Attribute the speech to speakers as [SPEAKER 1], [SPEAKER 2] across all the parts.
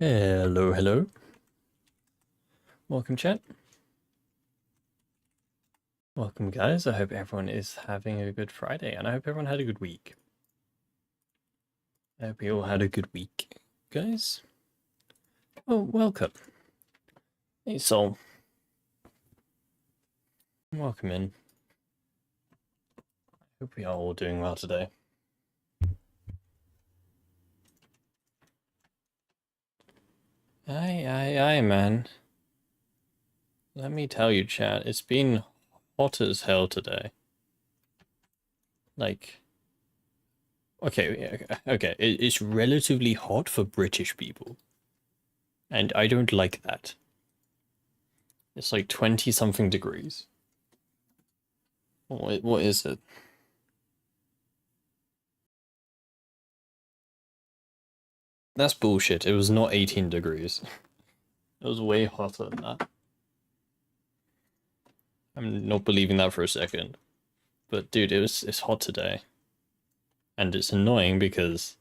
[SPEAKER 1] Hello, hello. Welcome, chat. Welcome, guys. I hope everyone is having a good Friday, and I hope everyone had a good week. I hope you all had a good week, guys. Oh, welcome. Hey, Soul. Welcome in. I hope we are all doing well today. Aye, man. Let me tell you, chat, it's been hot as hell today. Like, okay, it's relatively hot for British people. And I don't like that. It's like 20-something degrees. What is it? That's bullshit. It was not 18 degrees. It was way hotter than that. I'm not believing that for a second. But dude, it's hot today. And it's annoying because,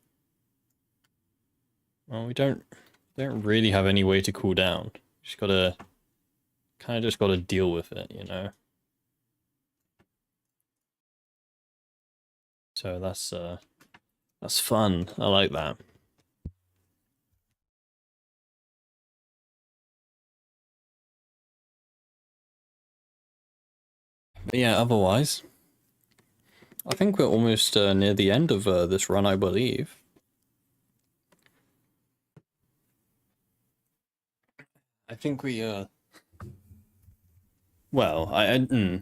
[SPEAKER 1] well, we don't really have any way to cool down. Just gotta just gotta deal with it, you know. So that's fun. I like that. But yeah, otherwise, I think we're almost near the end of this run, I believe. I think we well,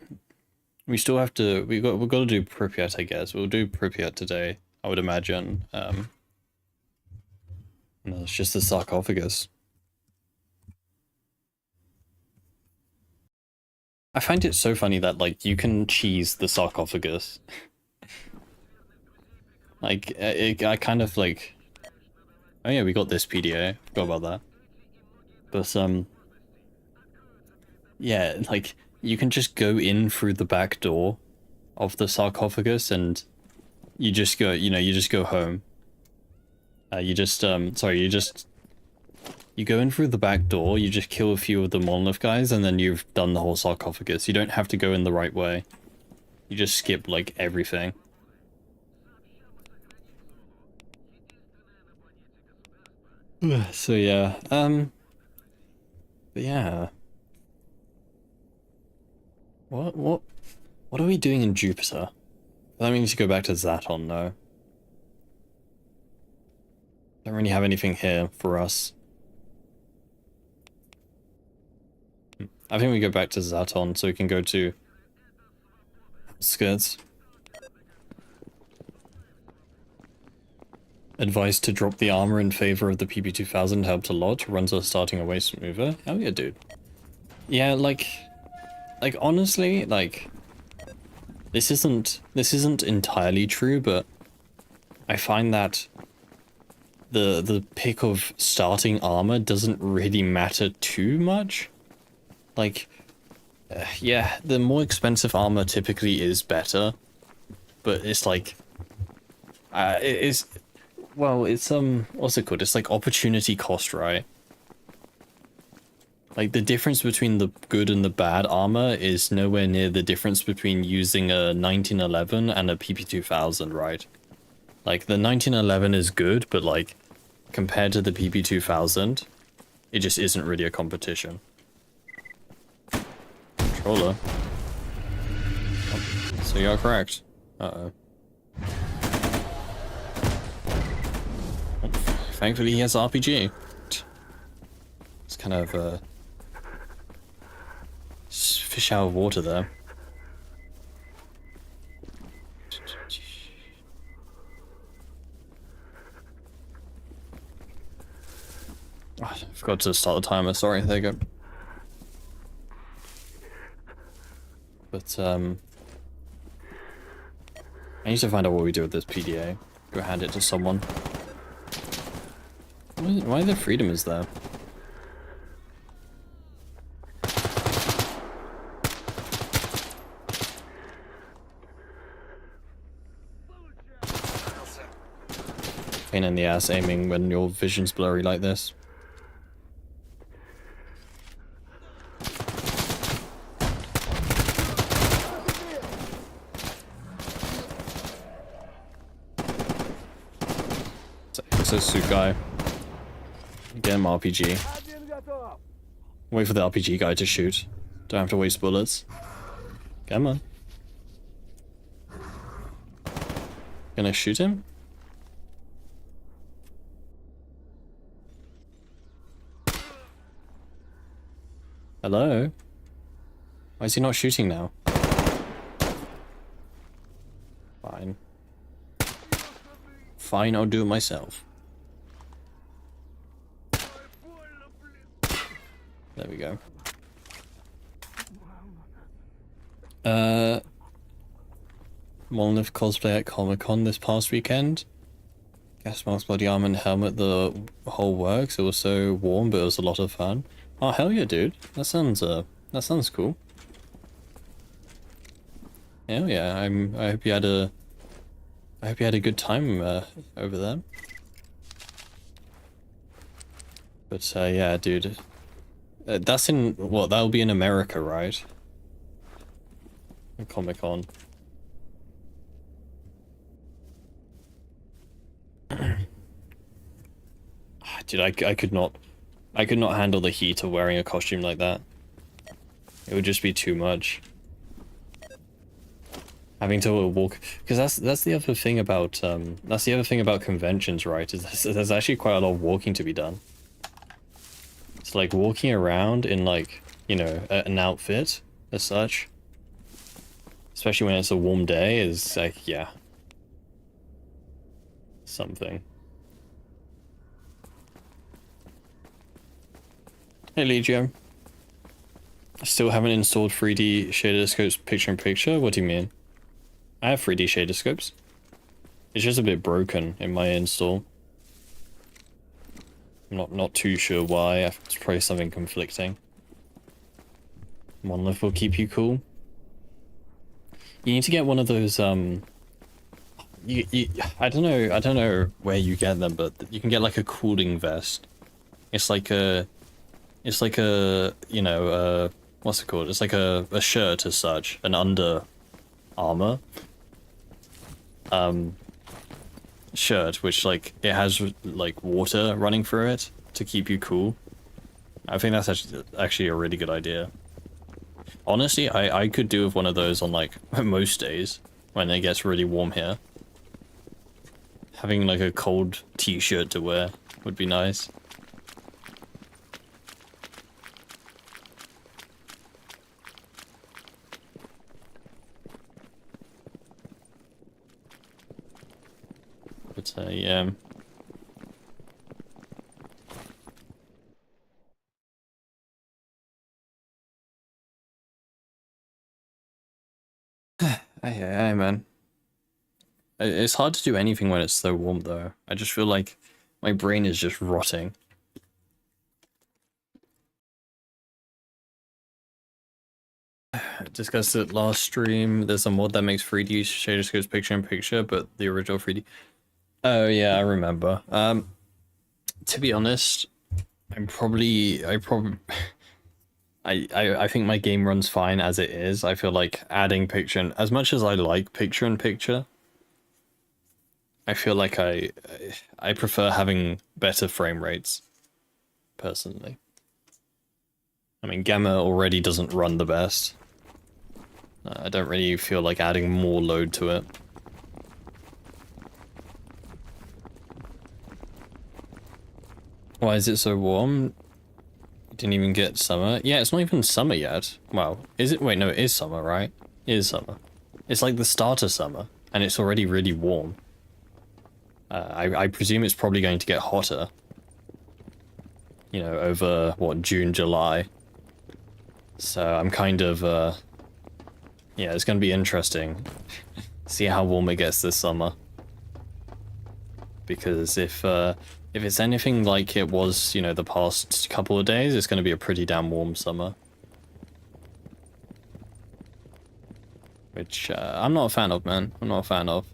[SPEAKER 1] we still have to. We've got to do Pripyat, I guess. We'll do Pripyat today, I would imagine. No, it's just the sarcophagus. I find it so funny that like you can cheese the sarcophagus. Like I kind of like. Oh yeah, we got this PDA. Forgot about that. But yeah, like you can just go in through the back door of the sarcophagus and you just go. You just go home. You go in through the back door, you just kill a few of the monolith guys, and then you've done the whole sarcophagus. You don't have to go in the right way. You just skip, like, everything. So, yeah. But yeah. What are we doing in Jupiter? That means to go back to Zaton, no. Don't really have anything here for us. I think we go back to Zaton so we can go to Skirts. Advice to drop the armor in favor of the PP2000 helped a lot. Runs are starting away smoother. Hell yeah, dude. Yeah, like honestly, like this isn't entirely true, but I find that the pick of starting armor doesn't really matter too much. Like, yeah, the more expensive armor typically is better, but it's like, it's what's it called? It's like opportunity cost, right? Like, the difference between the good and the bad armor is nowhere near the difference between using a 1911 and a PP2000, right? Like, the 1911 is good, but like, compared to the PP2000, it just isn't really a competition. Controller. Oh, so you're correct. Uh-oh. Thankfully he has RPG. It's kind of, fish out of water there. Oh, I forgot to start the timer, sorry, there you go. But, I need to find out what we do with this PDA. Go hand it to someone. Why the freedom is there? Pain in the ass aiming when your vision's blurry like this. says suit guy. Get him RPG. Wait for the RPG guy to shoot. Don't have to waste bullets. Come on. Gonna shoot him? Hello? Why is he not shooting now? Fine. Fine, I'll do it myself. There we go. Monolith cosplay at Comic-Con this past weekend. Gas mask, bloody armor, and helmet, the whole works. It was so warm, but it was a lot of fun. Oh, hell yeah, dude. That sounds cool. Hell yeah, I hope you had a good time over there. But yeah, dude. That's in what? That'll be in America, right? Comic-Con. Dude, I could not handle the heat of wearing a costume like that. It would just be too much. Having to walk, because that's the other thing about conventions, right? Is there's actually quite a lot of walking to be done. It's like walking around in, like, you know, an outfit as such, especially when it's a warm day, is like, yeah, something. Hey Legio. Still haven't installed 3D shader scopes picture-in-picture? What do you mean? I have 3D shader scopes. It's just a bit broken in my install. I'm not too sure why. It's probably something conflicting. Monolith will keep you cool. You need to get one of those I don't know where you get them, but you can get like a cooling vest. It's like a you know, what's it called? It's like a shirt as such, an under armor shirt, which, like, it has like water running through it to keep you cool. I think that's actually a really good idea. Honestly, I could do with one of those on, like, most days when it gets really warm here. Having like a cold t-shirt to wear would be nice. But yeah. Hey, man. It's hard to do anything when it's so warm, though. I just feel like my brain is just rotting. Discussed it last stream. There's a mod that makes 3D shader scopes picture-in-picture, but the original 3D... Oh, yeah, I remember. To be honest, I think my game runs fine as it is. I feel like adding as much as I like picture-in-picture, I feel like I prefer having better frame rates, personally. I mean, Gamma already doesn't run the best. I don't really feel like adding more load to it. Why is it so warm? Didn't even get summer. Yeah, it's not even summer yet. Wow. Is it? Wait, no, it is summer, right? It is summer. It's like the start of summer, and it's already really warm. I presume it's probably going to get hotter. You know, over, what, June, July. So I'm kind of, yeah, it's going to be interesting. See how warm it gets this summer. Because if it's anything like it was, you know, the past couple of days, it's going to be a pretty damn warm summer. Which, I'm not a fan of, man. I'm not a fan of.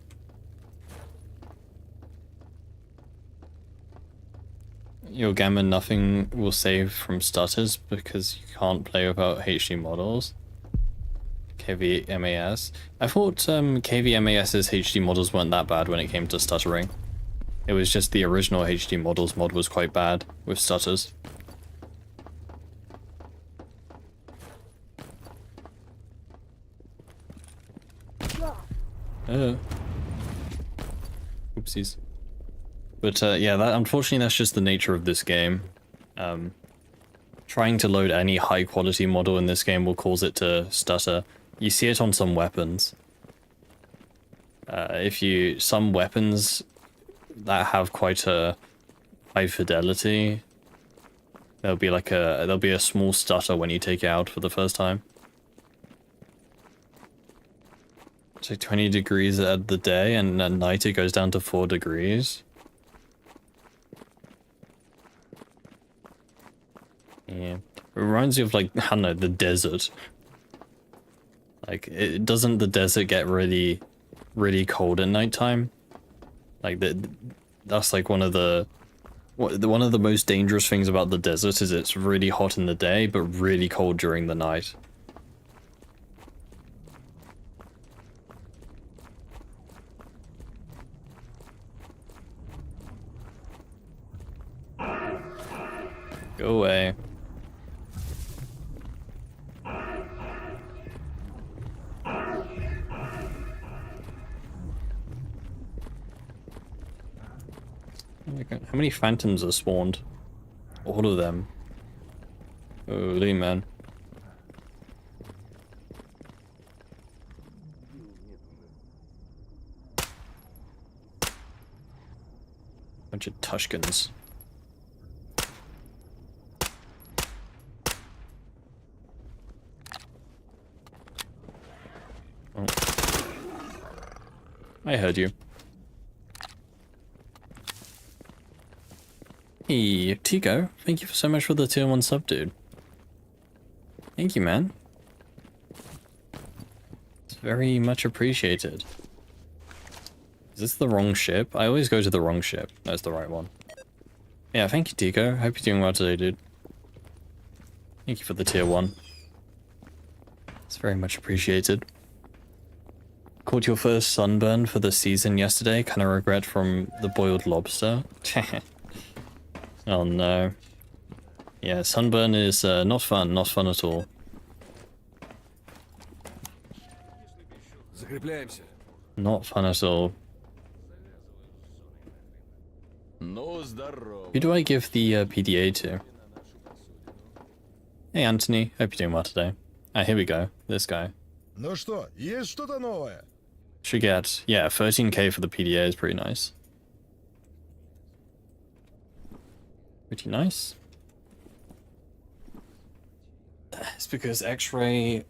[SPEAKER 1] Your Gamma, nothing will save from stutters because you can't play without HD models. KVMAS. I thought KVMAS's HD models weren't that bad when it came to stuttering. It was just the original HD models mod was quite bad with stutters. Oopsies. But yeah, unfortunately that's just the nature of this game. Trying to load any high quality model in this game will cause it to stutter. You see it on some weapons. Some weapons that have quite a high fidelity, there'll be a small stutter when you take it out for the first time. It's like 20 degrees at the day, and at night it goes down to 4 degrees. Yeah. It reminds you of, like, I don't know, the desert. Like, doesn't the desert get really, really cold at nighttime? Like, that's like one of the most dangerous things about the desert is it's really hot in the day, but really cold during the night. Go away. How many phantoms are spawned? All of them. Holy man. Bunch of Tushkins. Oh. I heard you. Hey, Tico, thank you so much for the tier 1 sub, dude. Thank you, man. It's very much appreciated. Is this the wrong ship? I always go to the wrong ship. That's the right one. Yeah, thank you, Tico. Hope you're doing well today, dude. Thank you for the tier 1. It's very much appreciated. Caught your first sunburn for the season yesterday. Kind of regret from the boiled lobster. Oh no. Yeah, sunburn is not fun at all. Not fun at all. Who do I give the PDA to? Hey Anthony, hope you're doing well today. Ah, here we go. This guy. Should get, yeah, 13k for the PDA is pretty nice. Pretty nice. It's because X-ray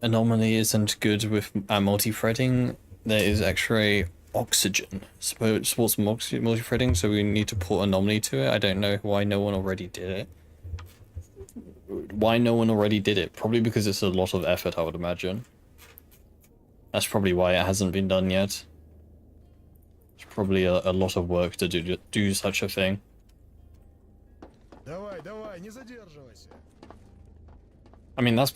[SPEAKER 1] anomaly isn't good with multi-threading. There is X-ray oxygen. Supports multi-threading, so we need to put anomaly to it. I don't know why no one already did it. Probably because it's a lot of effort, I would imagine. That's probably why it hasn't been done yet. It's probably a lot of work to do such a thing. I mean, that's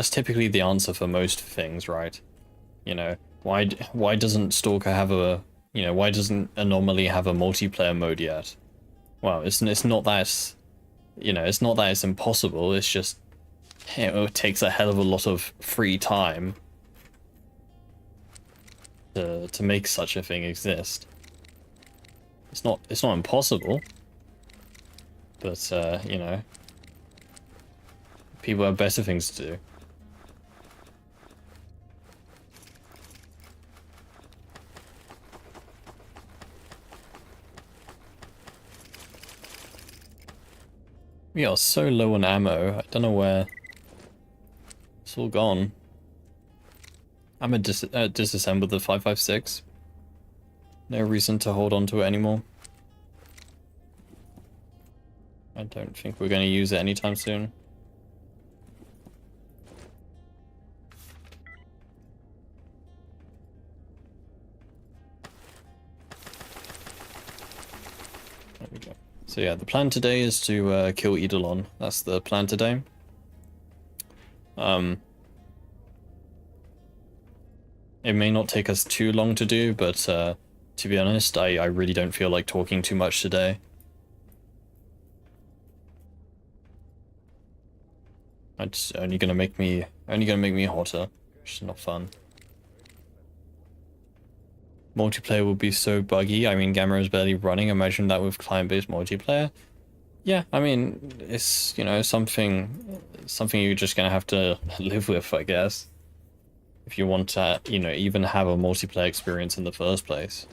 [SPEAKER 1] typically the answer for most things, right? You know, why doesn't S.T.A.L.K.E.R have a, why doesn't Anomaly have a multiplayer mode yet? Well, it's not that it's not that it's impossible, it's just it takes a hell of a lot of free time to make such a thing exist. It's not impossible. But, people have better things to do. We are so low on ammo, I don't know where it's all gone. I'm a disassemble the 5.56. No reason to hold on to it anymore. I don't think we're going to use it anytime soon. There we go. So yeah, the plan today is to kill Eidolon. That's the plan today. It may not take us too long to do, but To be honest, I really don't feel like talking too much today. It's only gonna make me hotter, which is not fun. Multiplayer will be so buggy. I mean, Gamma is barely running. Imagine that with client-based multiplayer. Yeah, I mean, it's, you know, something you're just gonna have to live with, I guess. If you want to, you know, even have a multiplayer experience in the first place.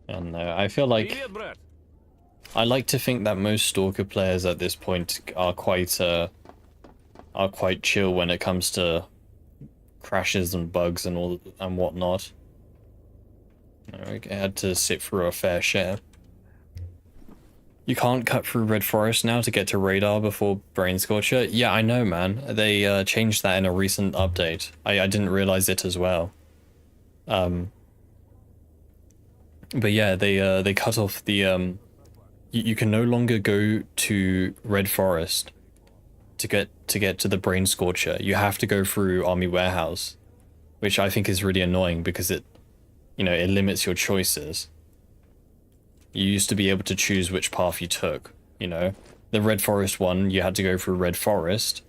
[SPEAKER 1] And I feel like I like to think that most Stalker players at this point are quite chill when it comes to crashes and bugs and all and whatnot. You know, I had to sit through a fair share. You can't cut through Red Forest now to get to Radar before Brain Scorcher. Yeah, I know, man. They changed that in a recent update. I didn't realize it as well. But yeah, they cut off the you can no longer go to Red Forest to get to the Brain Scorcher. You have to go through Army Warehouse, which I think is really annoying because it, you know, it limits your choices. You used to be able to choose which path you took, you know. The Red Forest one, you had to go through Red Forest,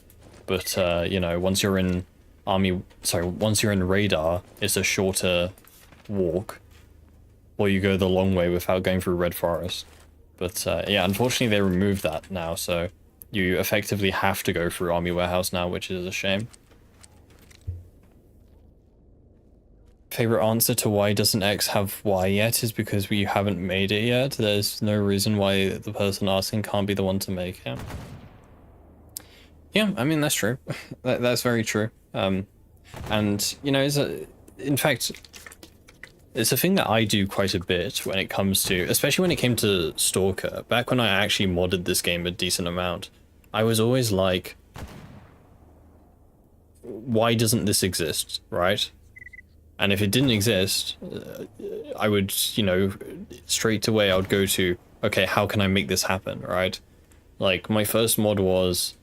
[SPEAKER 1] but you know, once you're in Radar, it's a shorter walk, or you go the long way without going through Red Forest. But yeah, unfortunately they removed that now, so you effectively have to go through Army Warehouse now, which is a shame. Favorite answer to why doesn't X have Y yet is because we haven't made it yet. There's no reason why the person asking can't be the one to make it. Yeah, I mean, that's true. That's very true. And, you know, in fact, it's a thing that I do quite a bit when it comes to, especially when it came to Stalker. Back when I actually modded this game a decent amount, I was always like, why doesn't this exist, right? And if it didn't exist, I would, you know, straight away I would go to, okay, how can I make this happen, right? Like, my first mod was,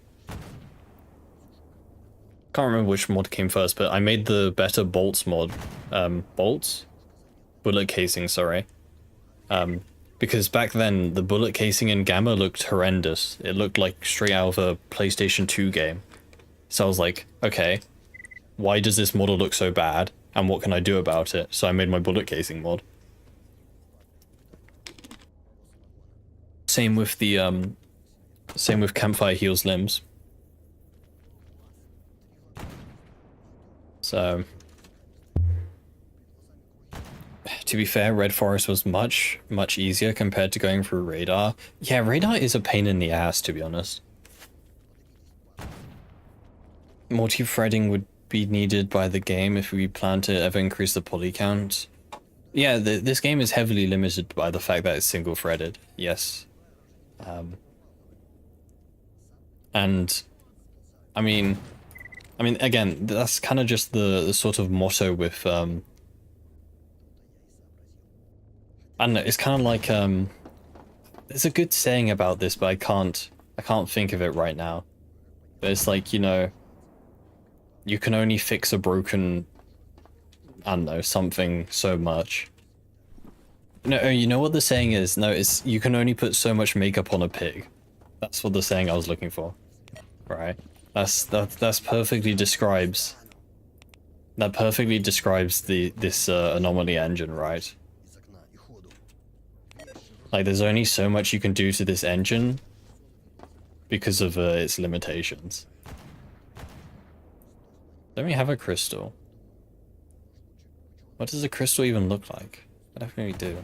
[SPEAKER 1] can't remember which mod came first, but I made the better bolts mod. Bolts? Bullet casing, sorry. Because back then, the bullet casing in Gamma looked horrendous. It looked like straight out of a PlayStation 2 game. So I was like, okay, why does this model look so bad? And what can I do about it? So I made my bullet casing mod. Same with the, same with Campfire Heals Limbs. So, to be fair, Red Forest was much easier compared to going through Radar. Yeah, Radar is a pain in the ass, to be honest. Multi-threading would be needed by the game if we plan to ever increase the poly count. Yeah, this game is heavily limited by the fact that it's single-threaded, yes. And, I mean, again, that's kind of just the sort of motto with, I don't know, it's kind of like, there's a good saying about this, but I can't think of it right now. But it's like, you know, you can only fix a broken, I don't know, something so much. No, you know what the saying is? No, it's, you can only put so much makeup on a pig. That's what the saying I was looking for. Right? That's perfectly describes... That perfectly describes this anomaly engine, right? Like, there's only so much you can do to this engine because of its limitations. Don't we have a crystal? What does a crystal even look like? I don't think we do.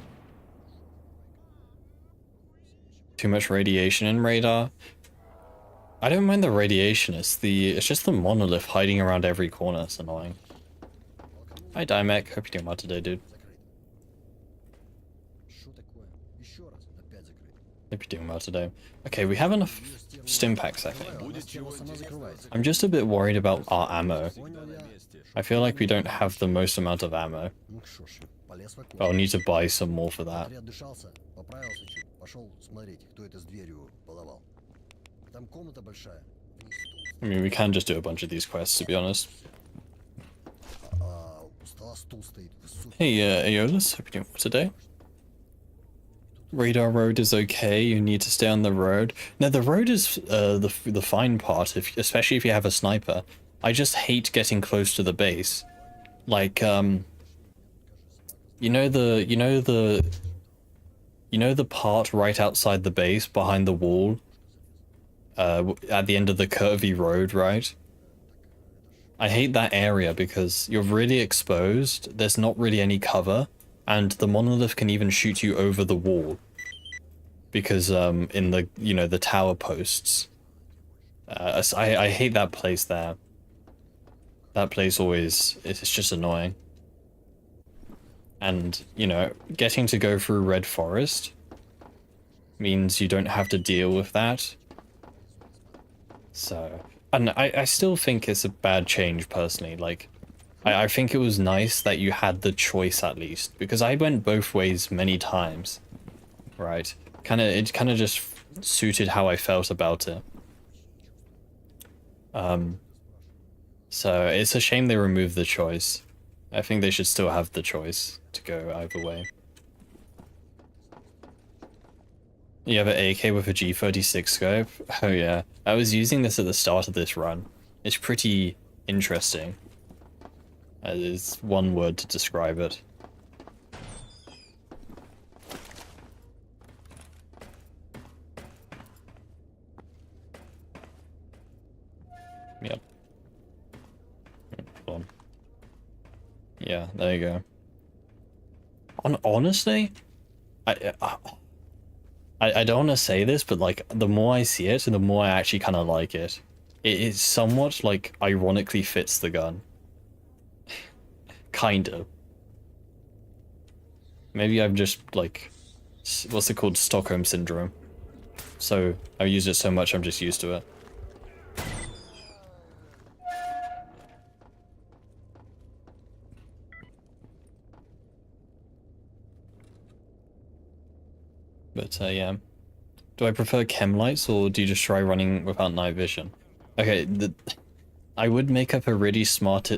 [SPEAKER 1] Too much radiation in Radar? I don't mind the radiation, it's just the monolith hiding around every corner, it's annoying. Hi Dimec, hope you're doing well today, dude. Hope you're doing well today. Okay, we have enough stim packs, I think. I'm just a bit worried about our ammo. I feel like we don't have the most amount of ammo. I'll need to buy some more for that. I mean, we can just do a bunch of these quests, to be honest. Hey, Aeolus, hope you're doing well today. Radar road is okay, you need to stay on the road. Now, the road is the fine part, especially if you have a sniper. I just hate getting close to the base. Like, you know the part right outside the base, behind the wall? At the end of the curvy road, right? I hate that area because you're really exposed, there's not really any cover, and the monolith can even shoot you over the wall. Because, in the, the tower posts. I hate that place there. That place always, it's just annoying. And, getting to go through Red Forest means you don't have to deal with that. So, and I still think it's a bad change, personally. Like, I think it was nice that you had the choice, at least. Because I went both ways many times. Right? It kind of just suited how I felt about it. So it's a shame they removed the choice. I think they should still have the choice to go either way. You have an AK with a G36 scope? Oh yeah. I was using this at the start of this run. It's pretty interesting. There's one word to describe it. Yep. Hold on. Yeah, there you go. Honestly, I don't want to say this, but like the more I see it, the more I actually kind of like it. It is somewhat like ironically fits the gun. Kind of. Maybe I'm just like, what's it called? Stockholm syndrome. So I use it so much, I'm just used to it. But yeah. Do I prefer chem lights or do you just try running without night vision? Okay, I would make up a really smart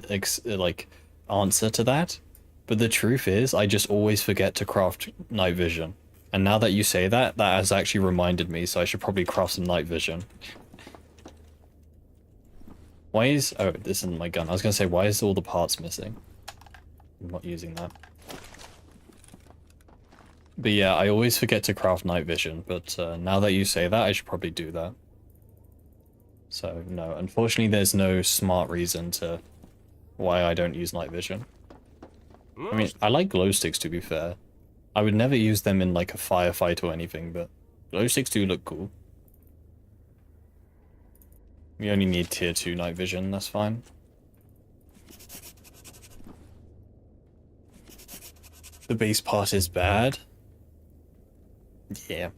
[SPEAKER 1] like answer to that, but the truth is I just always forget to craft night vision. And now that you say that, that has actually reminded me, so I should probably craft some night vision. Why is... Oh, this isn't my gun. I was gonna say, why is all the parts missing? I'm not using that. But yeah, I always forget to craft night vision, but now that you say that, I should probably do that. So, no, unfortunately there's no smart reason to why I don't use night vision. I mean, I like glow sticks, to be fair. I would never use them in like a firefight or anything, but glow sticks do look cool. We only need tier 2 night vision, that's fine. The base part is bad. Yeah.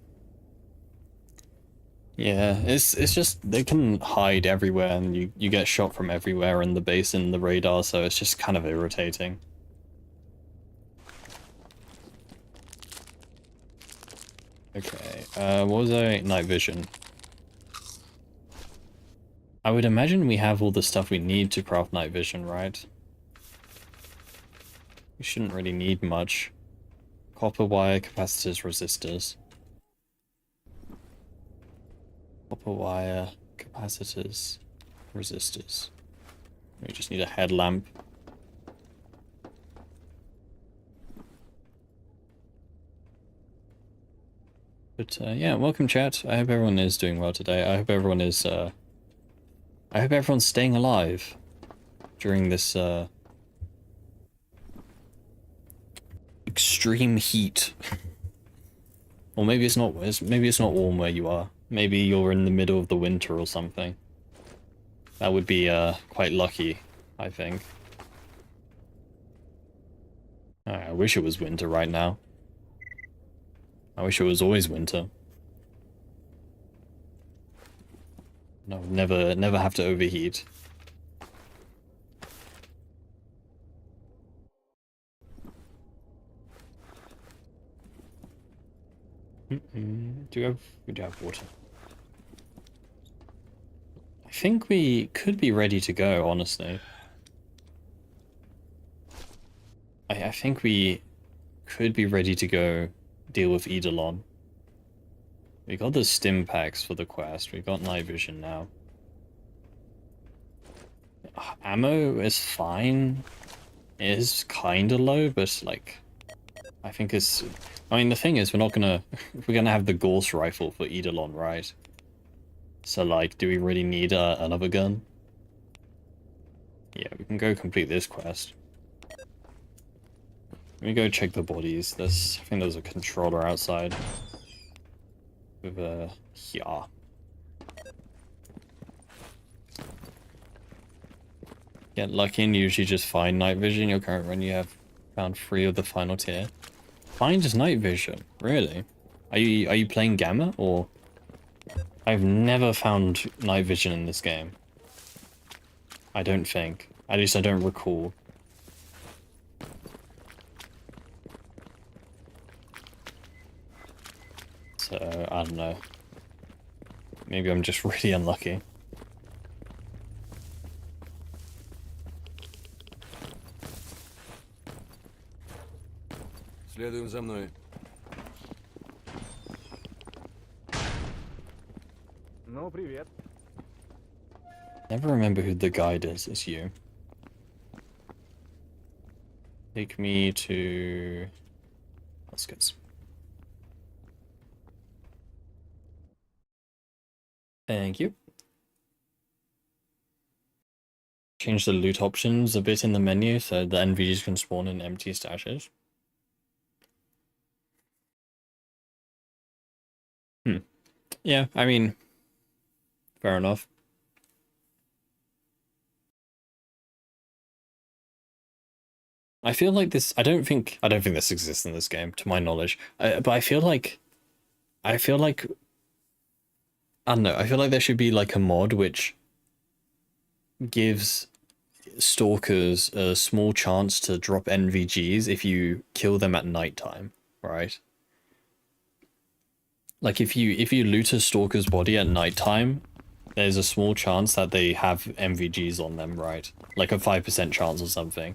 [SPEAKER 1] Yeah, it's just they can hide everywhere and you get shot from everywhere in the base and the radar, so it's just kind of irritating. Okay, what was I? Night vision. I would imagine we have all the stuff we need to craft night vision, right? We shouldn't really need much. Copper wire, capacitors, resistors. Copper wire, capacitors, resistors. We just need a headlamp. But yeah, welcome chat. I hope everyone is doing well today. I hope everyone is I hope everyone's staying alive during this extreme heat. Or maybe it's not warm where you are. Maybe you're in the middle of the winter or something. That would be quite lucky, I think. I wish it was winter right now. I wish it was always winter. No, never have to overheat. We do have water. think we could be ready to go, honestly. I think we could be ready to go deal with Eidolon. We got the stim packs for the quest. We got night vision now. Ammo is fine. It is kinda low, but like, I think it's... I mean, the thing is, we're not gonna... we're gonna have the Gauss rifle for Eidolon, right? So like, do we really need another gun? Yeah, we can go complete this quest. Let me go check the bodies. I think there's a controller outside. With a... yeah. Get lucky and usually just find night vision. Your current run, you have found 3 of the final tier. Find just night vision? Really? Are you playing Gamma, or... I've never found night vision in this game. I don't think. At least I don't recall. So, I don't know. Maybe I'm just really unlucky.
[SPEAKER 2] Следуем за мной.
[SPEAKER 3] Ну, привет.
[SPEAKER 1] Never remember who the guide is. It's you. Take me to... Let's go. Thank you. Change the loot options a bit in the menu so the NVGs can spawn in empty stashes. Yeah, I mean, fair enough. I feel like this... I don't think this exists in this game, to my knowledge. But I feel like... I don't know, I feel like there should be like a mod which gives stalkers a small chance to drop NVGs if you kill them at nighttime, right? Like if you loot a stalker's body at nighttime, there's a small chance that they have NVGs on them, right? Like a 5% chance or something.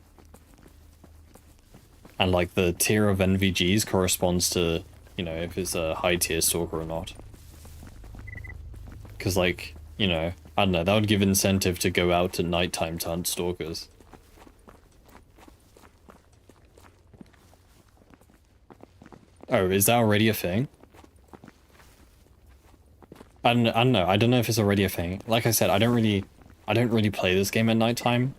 [SPEAKER 1] And like the tier of NVGs corresponds to, you know, if it's a high tier stalker or not. Because like, you know, I don't know, that would give incentive to go out at nighttime to hunt stalkers. Oh, is that already a thing? I don't know. I don't know if it's already a thing. Like I said, I don't really play this game at nighttime.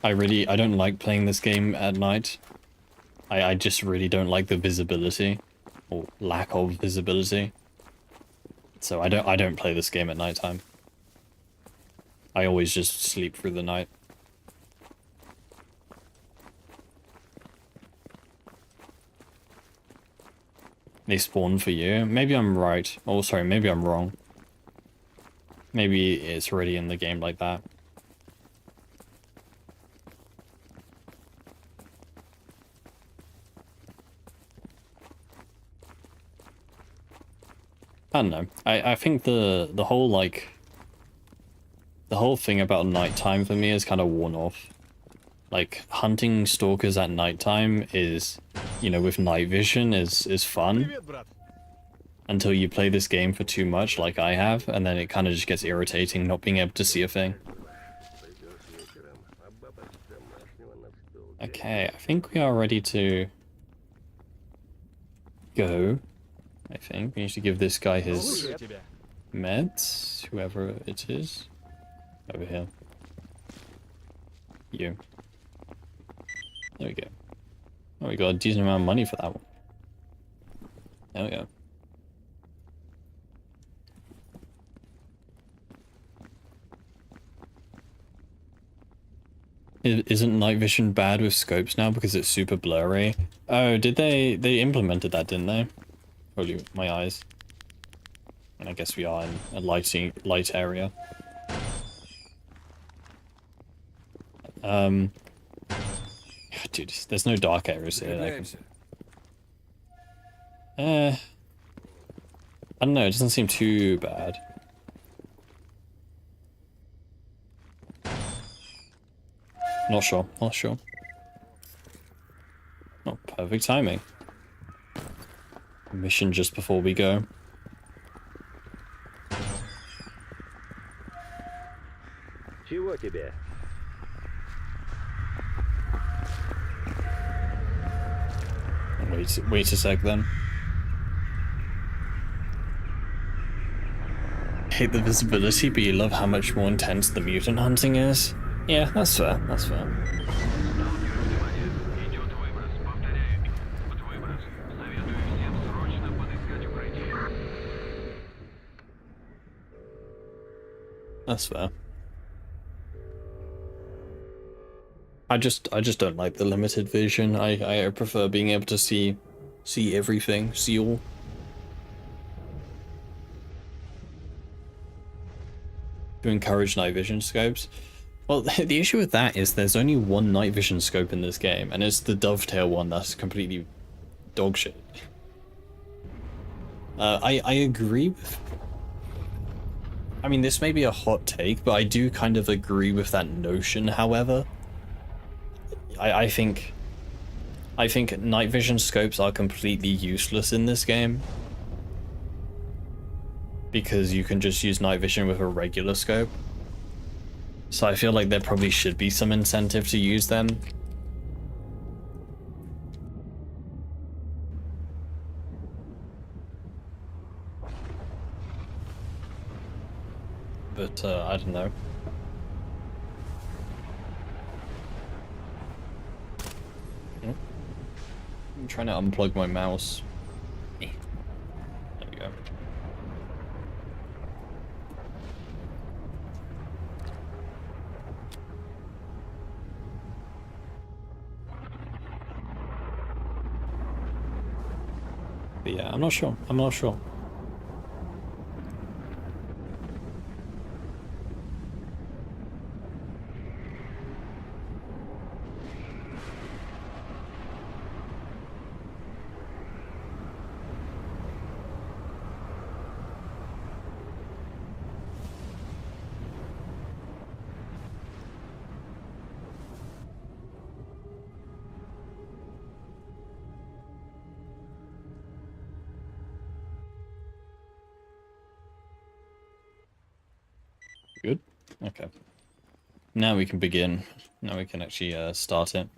[SPEAKER 1] I don't like playing this game at night. I just really don't like the visibility, or lack of visibility. So I don't play this game at nighttime. I always just sleep through the night. They spawn for you. Maybe I'm right. Oh, sorry, maybe I'm wrong. Maybe it's already in the game like that. I don't know. I think the whole like the whole thing about nighttime for me is kind of worn off. Like hunting stalkers at nighttime is, you know, with night vision is fun. Until you play this game for too much like I have, and then it kind of just gets irritating not being able to see a thing. Okay, I think we are ready to go. I think we need to give this guy his meds, whoever it is. Over here. You. There we go. Oh, we got a decent amount of money for that one. There we go. Isn't night vision bad with scopes now because it's super blurry? Oh, did they implemented that, didn't they? Holy, my eyes. And I guess we are in a light area. Dude, there's no dark areas here. I don't know, it doesn't seem too bad. Not sure, not sure. Oh, perfect timing. Mission just before we go.
[SPEAKER 3] Чего тебе?
[SPEAKER 1] Wait a sec then. Hate the visibility, but you love how much more intense the mutant hunting is. Yeah, that's fair, that's fair. That's fair. I just don't like the limited vision. I prefer being able to see everything, see all. To encourage night vision scopes. Well, the issue with that is there's only one night vision scope in this game, and it's the dovetail one that's completely dogshit. I agree with... I mean, this may be a hot take, but I do kind of agree with that notion, however. I think night vision scopes are completely useless in this game. Because you can just use night vision with a regular scope. So I feel like there probably should be some incentive to use them. But I don't know. I'm trying to unplug my mouse. There we go. But yeah, I'm not sure. I'm not sure. Good? Okay. Now we can begin. Now we can actually start it.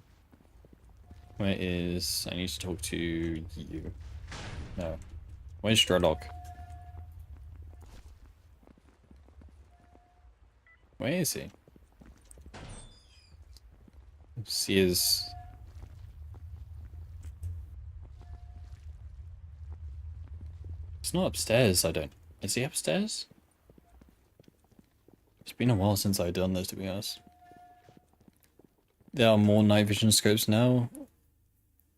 [SPEAKER 1] Where is... I need to talk to you. No. Where's Strelok? Where is he? See his... It's not upstairs, I don't... Is he upstairs? It's been a while since I've done this, to be honest. There are more night vision scopes now.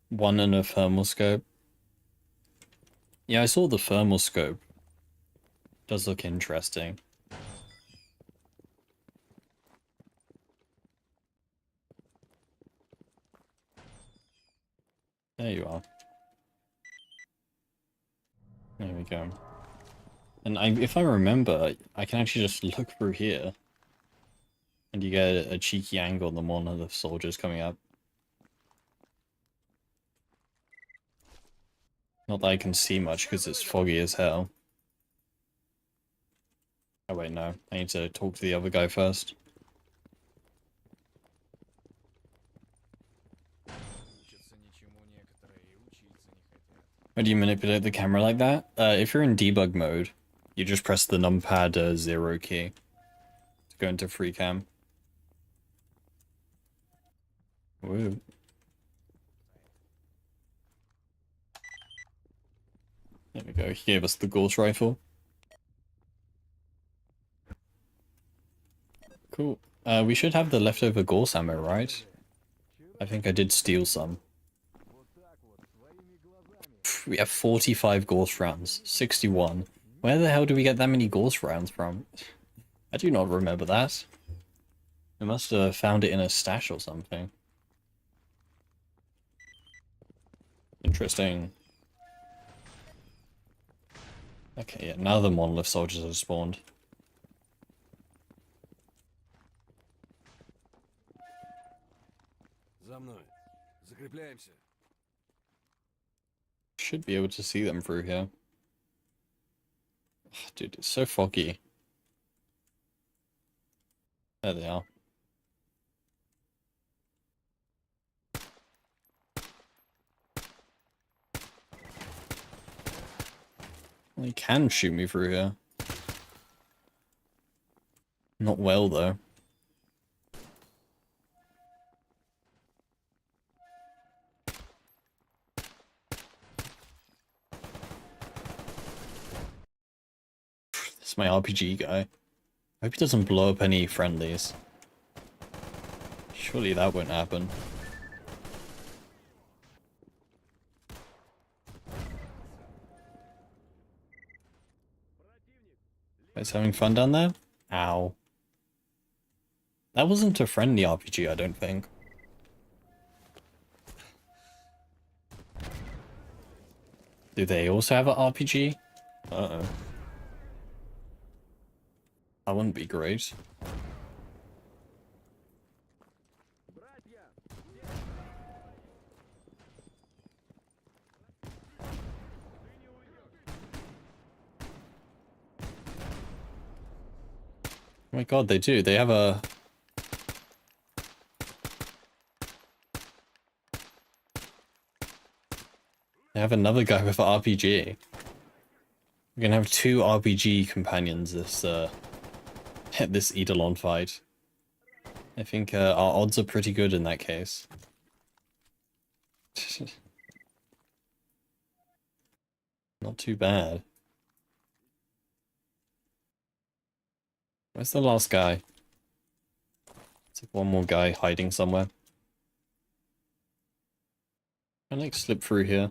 [SPEAKER 1] One and a thermal scope. Yeah, I saw the thermal scope. Does look interesting. There you are. There we go. And if I remember, I can actually just look through here. And you get a cheeky angle on the one of the soldiers coming up. Not that I can see much because it's foggy as hell. Oh wait, no. I need to talk to the other guy first. Why do you manipulate the camera like that? If you're in debug mode, you just press the numpad 0 key to go into free cam. Woo. There we go, he gave us the Gauss rifle. Cool. We should have the leftover Gauss ammo, right? I think I did steal some. We have 45 Gauss rounds, 61. Where the hell do we get that many Gauss rounds from? I do not remember that. I must have found it in a stash or something. Interesting. Okay, yeah, now the monolith soldiers have spawned.
[SPEAKER 2] За мной. Закрепляемся.
[SPEAKER 1] Should be able to see them through here. Dude, it's so foggy. There they are. Well, he can shoot me through here. Not well, though. This is my RPG guy. I hope he doesn't blow up any friendlies. Surely that won't happen. Guys having fun down there? Ow. That wasn't a friendly RPG, I don't think. Do they also have an RPG? Uh-oh. That wouldn't be great. Oh my god, they do. They have a... They have another guy with an RPG. We're gonna have two RPG companions this, this Eidolon fight. I think, our odds are pretty good in that case. Not too bad. Where's the last guy? It's like one more guy hiding somewhere. Can I like slip through here?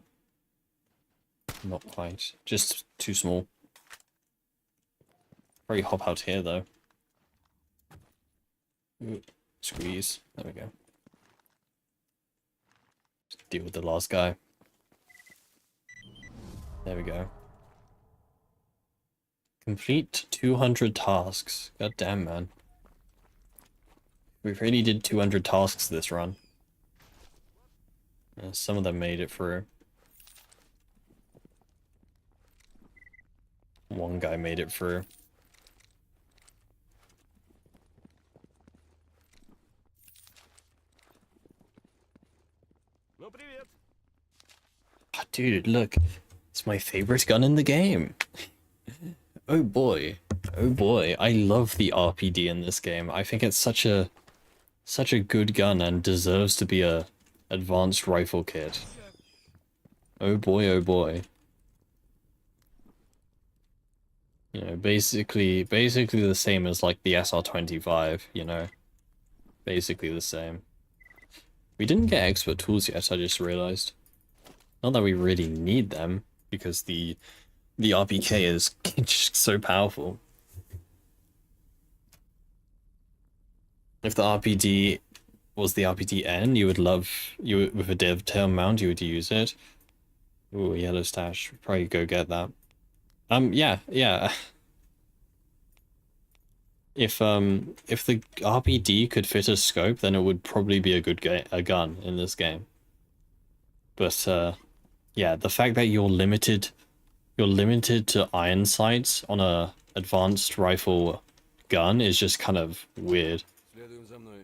[SPEAKER 1] Not quite. Just too small. Probably hop out here though. Ooh, squeeze. There we go. Just deal with the last guy. There we go. Complete 200 tasks. God damn, man. We really did 200 tasks this run. Some of them made it through. One guy made it through.
[SPEAKER 3] Ну привет.
[SPEAKER 1] Oh, dude, look. It's my favorite gun in the game. Oh boy. Oh boy. I love the RPD in this game. I think it's such a good gun and deserves to be a advanced rifle kit. Oh boy, oh boy. You know, basically the same as like the SR-25, you know. Basically the same. We didn't get expert tools yet, I just realized. Not that we really need them, because the RPK is just so powerful. If the RPD was the RPD-N, you would with a dovetail mount, you would use it. Ooh, yellow stash. Probably go get that. Yeah. If the RPD could fit a scope, then it would probably be a gun in this game. But yeah, the fact that you're limited to iron sights on a advanced rifle gun is just kind of weird.
[SPEAKER 2] Следуем за мной.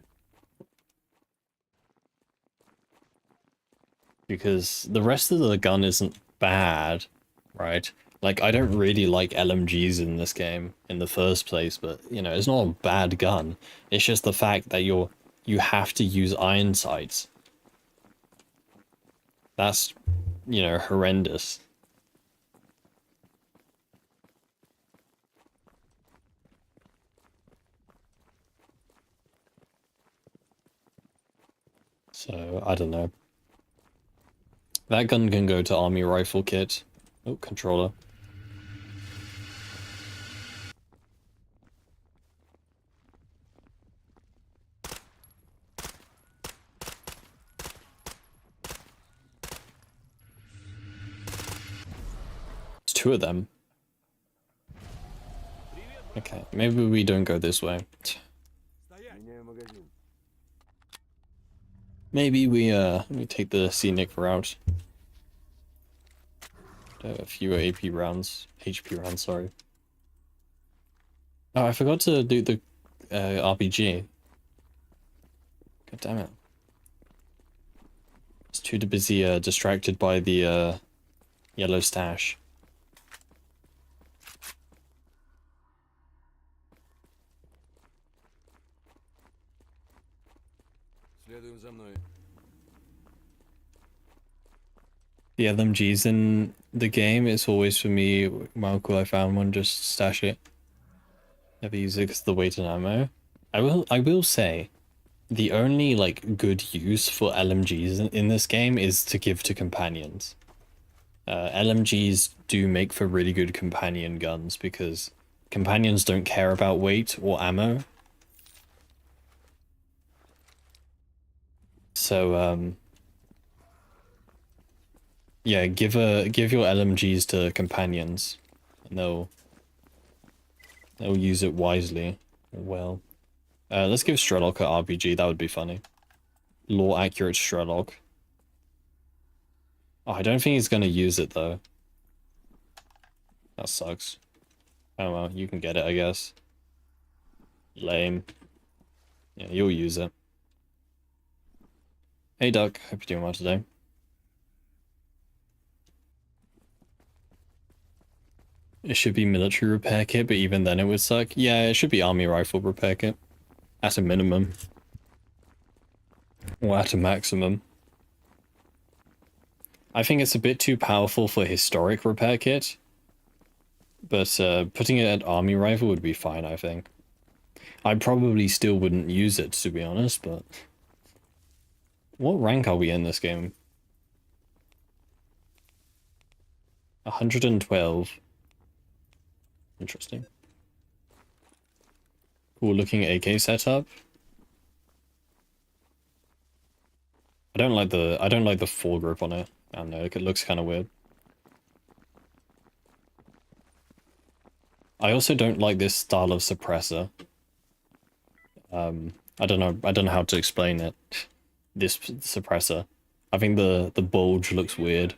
[SPEAKER 1] Because the rest of the gun isn't bad, right? Like, I don't really like LMGs in this game in the first place, but, you know, it's not a bad gun. It's just the fact that you have to use iron sights. That's, you know, horrendous. So, I don't know. That gun can go to army rifle kit. Oh, controller. It's two of them. Okay, maybe we don't go this way.
[SPEAKER 2] Меняю магазин.
[SPEAKER 1] Maybe we take the scenic route. Fewer AP rounds, HP rounds, sorry. Oh, I forgot to do the RPG. God damn it. I was too busy distracted by the yellow stash.
[SPEAKER 2] Следуем за мной.
[SPEAKER 1] The LMGs in the game, it's always for me, wow cool I found one, just stash it. Never use it because of the weight and ammo. I will say, the only like good use for LMGs in this game is to give to companions. LMGs do make for really good companion guns because companions don't care about weight or ammo. So yeah, give your LMGs to companions, and they'll use it wisely. Well, let's give S.T.A.L.K.E.R RPG. That would be funny. Lore accurate S.T.A.L.K.E.R. Oh, I don't think he's gonna use it though. That sucks. Oh well, you can get it, I guess. Lame. Yeah, you'll use it. Hey Duck, hope you're doing well today. It should be military repair kit, but even then it would suck. Yeah, it should be army rifle repair kit. At a minimum. Or at a maximum. I think it's a bit too powerful for historic repair kit. But putting it at army rifle would be fine, I think. I probably still wouldn't use it, to be honest, but... What rank are we in this game? 112. Interesting. Cool looking AK setup. I don't like the foregrip on it. I don't know, it looks kind of weird. I also don't like this style of suppressor. I don't know how to explain it. This suppressor. I think the bulge looks weird.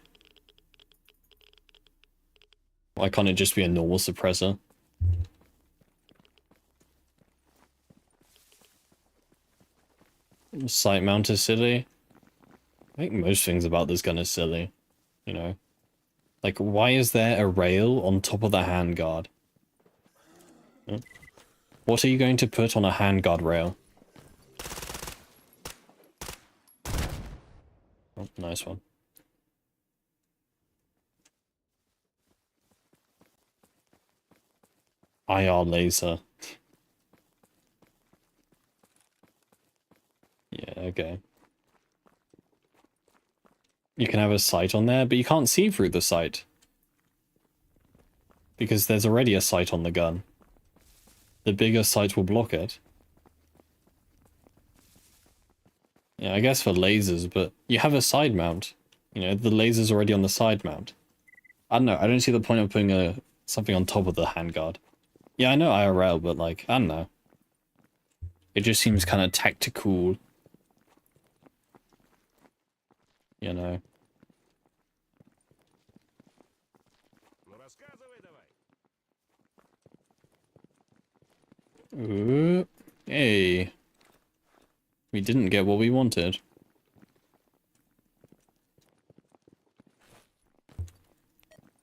[SPEAKER 1] Why can't it just be a normal suppressor? Sight mount is silly. I think most things about this gun is silly. You know? Like, why is there a rail on top of the handguard? Huh? What are you going to put on a handguard rail? Oh, nice one. IR laser. Yeah, okay. You can have a sight on there, but you can't see through the sight. Because there's already a sight on the gun. The bigger sight will block it. Yeah, I guess for lasers, but you have a side mount. You know, the laser's already on the side mount. I don't know, I don't see the point of putting something on top of the handguard. Yeah, I know IRL, but like, I don't know. It just seems kind of tactical. You know. Ooh, hey. We didn't get what we wanted.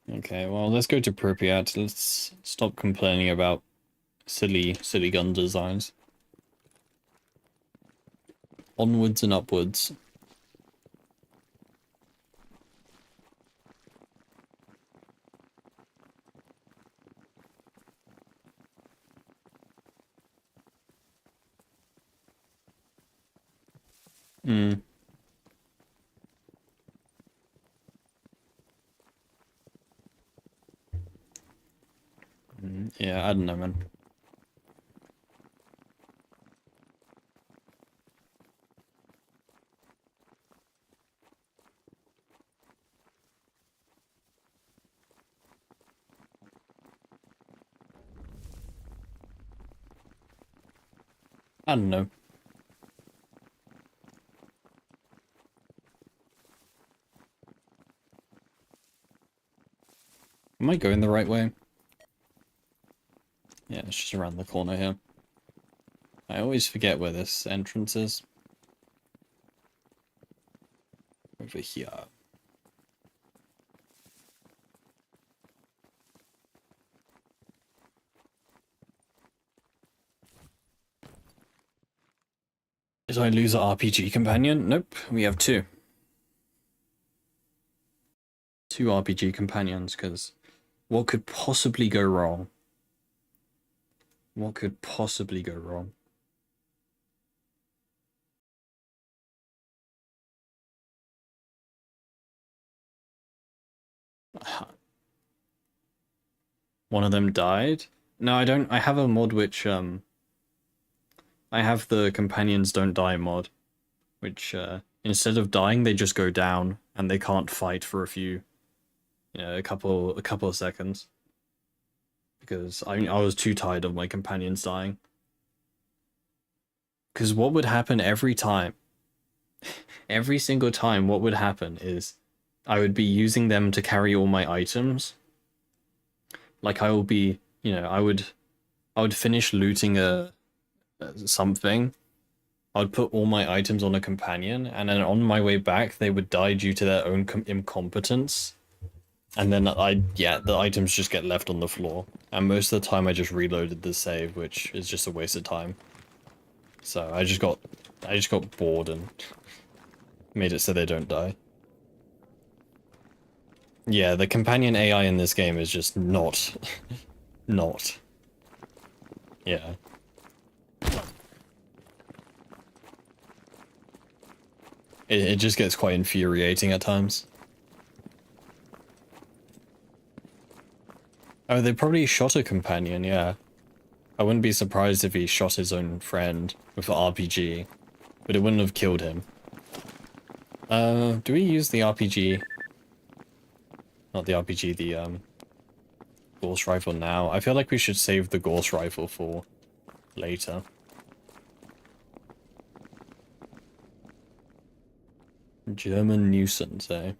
[SPEAKER 1] Okay, well, let's go to Pripyat. Let's stop complaining about silly gun designs. Onwards and upwards. Yeah, I don't know, man. I don't know. Am I going the right way? Yeah, it's just around the corner here. I always forget where this entrance is. Over here. Did I lose an RPG companion? Nope, we have two. Two RPG companions, because what could possibly go wrong? What could possibly go wrong? One of them died? No, I don't. I have a mod which, I have the companions don't die mod, which, instead of dying, they just go down, and they can't fight for a few, you know, a couple of seconds. Because I was too tired of my companions dying. Because what would happen every time, every single time, what would happen is I would be using them to carry all my items. Like I will be, you know, I would finish looting something. I would put all my items on a companion, and then on my way back, they would die due to their own incompetence. And then the items just get left on the floor. And most of the time I just reloaded the save, which is just a waste of time. So I just got bored and made it so they don't die. Yeah, the companion AI in this game is just not. Not. Yeah. It just gets quite infuriating at times. Oh, they probably shot a companion, yeah. I wouldn't be surprised if he shot his own friend with an RPG, but it wouldn't have killed him. Do we use the RPG? Not the RPG, the, Gauss rifle now? I feel like we should save the Gauss rifle for later. German nuisance, eh?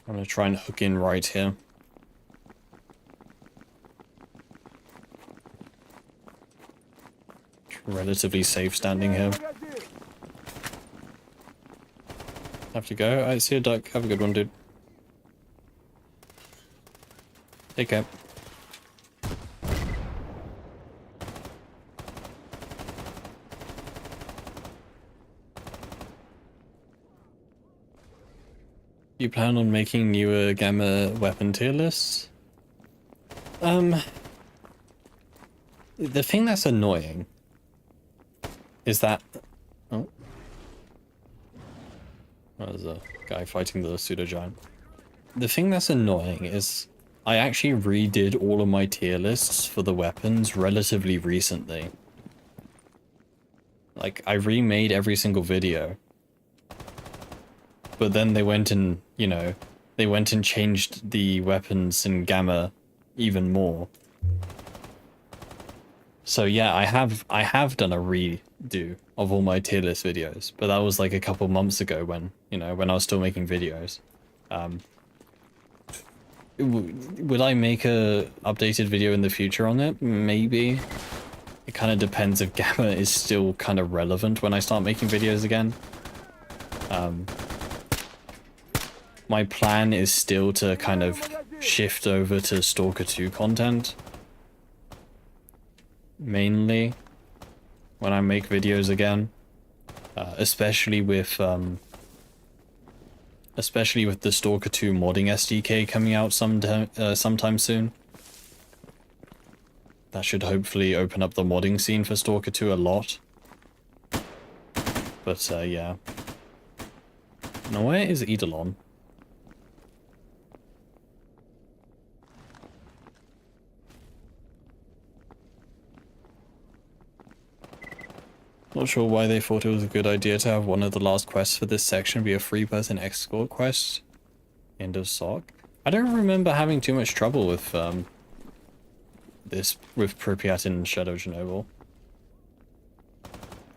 [SPEAKER 1] I'm gonna try and hook in right here. Relatively safe standing here. Have to go. I see a duck. Have a good one, dude. Take care. You plan on making newer Gamma weapon tier lists? The thing that's annoying is that... Oh. There's a guy fighting the pseudo-giant. The thing that's annoying is I actually redid all of my tier lists for the weapons relatively recently. Like, I remade every single video. But then they went and, you know, they went and changed the weapons in Gamma even more. So yeah, I have done a redo of all my tier list videos, but that was like a couple months ago when, you know, when I was still making videos. Will I make a updated video in the future on it? Maybe. It kind of depends if Gamma is still kind of relevant when I start making videos again. My plan is still to kind of shift over to Stalker 2 content. Mainly. When I make videos again. Especially with the Stalker 2 modding SDK coming out sometime soon. That should hopefully open up the modding scene for Stalker 2 a lot. But, yeah. Now, where is Eidolon? Not sure why they thought it was a good idea to have one of the last quests for this section be a 3-person escort quest. End of SOC. I don't remember having too much trouble with with Pripyat in Shadow Chernobyl. I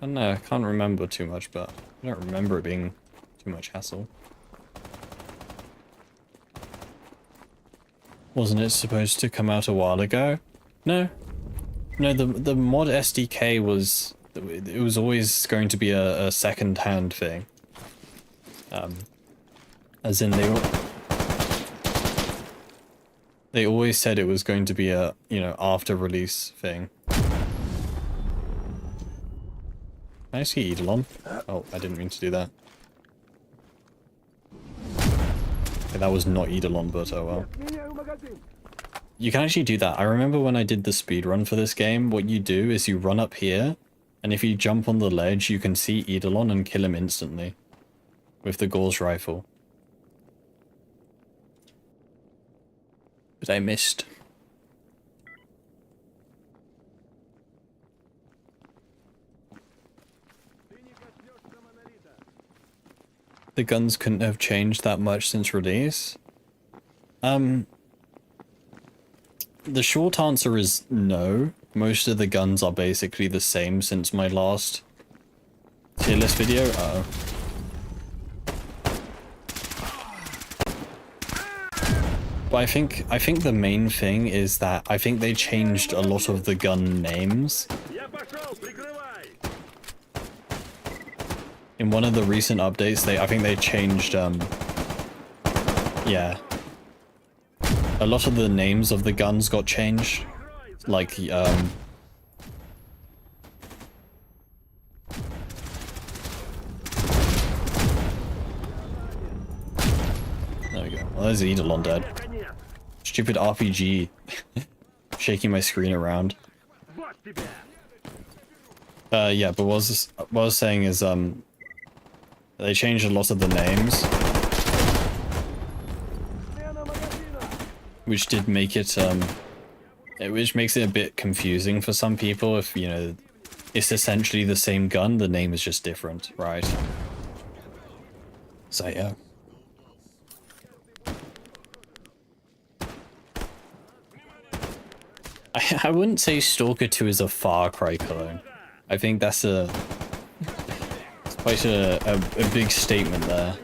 [SPEAKER 1] don't know, I can't remember too much, but I don't remember it being too much hassle. Wasn't it supposed to come out a while ago? No. No, the mod SDK was... It was always going to be a second-hand thing. As in they always said it was going to be a, you know, after-release thing. Can I see Eidolon? Oh, I didn't mean to do that. Okay, that was not Eidolon, but oh well. You can actually do that. I remember when I did the speedrun for this game, what you do is you run up here, and if you jump on the ledge, you can see Eidolon and kill him instantly. With the Gauss rifle. But I missed. The guns couldn't have changed that much since release. The short answer is no. Most of the guns are basically the same since my last tier list video. Uh-oh. But I think the main thing is that I think they changed a lot of the gun names. In one of the recent updates, I think they changed yeah. A lot of the names of the guns got changed. Like there we go. Well, there's Eidolon dead. Stupid RPG. Shaking my screen around. Yeah, but what I was saying is, they changed a lot of the names. Which did make it, which makes it a bit confusing for some people if, you know, it's essentially the same gun, the name is just different, right? So, yeah. I wouldn't say Stalker 2 is a Far Cry clone. I think that's it's quite a big statement there.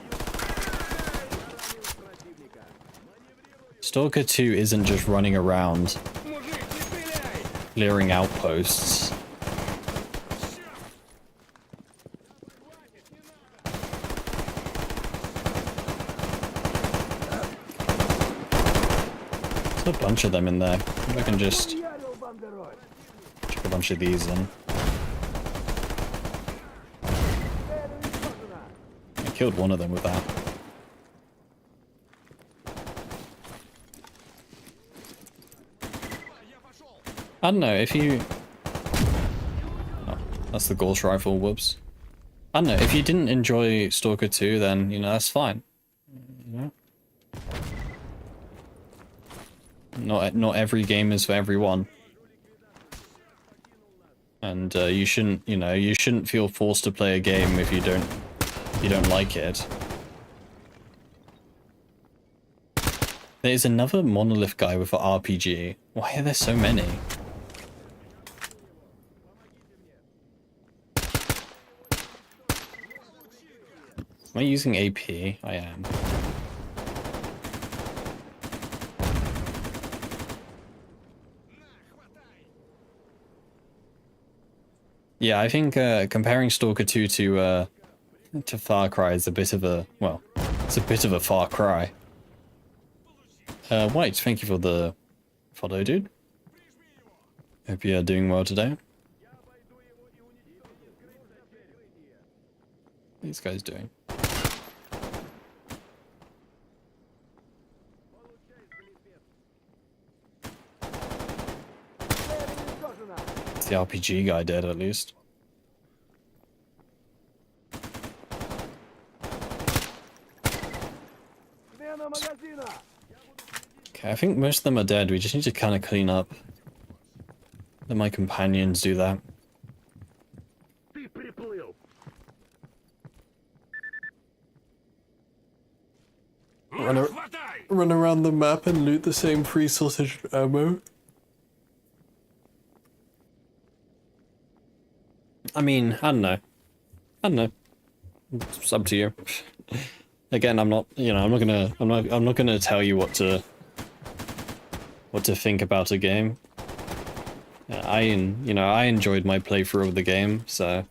[SPEAKER 1] Stalker 2 isn't just running around clearing outposts. There's a bunch of them in there. Maybe I can just chuck a bunch of these in. I killed one of them with that. I don't know, if you... Oh, that's the Gauss rifle, whoops. I don't know, if you didn't enjoy Stalker 2, then, you know, that's fine. You know? Not every game is for everyone. And you shouldn't, you know, you shouldn't feel forced to play a game if you don't like it. There's another Monolith guy with an RPG. Why are there so many? Am I using AP? I am. Yeah, I think comparing Stalker 2 to Far Cry is a bit of a, well, it's a bit of a far cry. White, thank you for the follow, dude. Hope you're doing well today. What are these guys doing? It's the RPG guy dead, at least. Okay, I think most of them are dead. We just need to kind of clean up. Let my companions do that. Run around the map and loot the same free sausage ammo. I mean, I don't know. I don't know. It's up to you. Again, I'm not, you know, I'm not gonna tell you what to think about a game. I enjoyed my playthrough of the game, so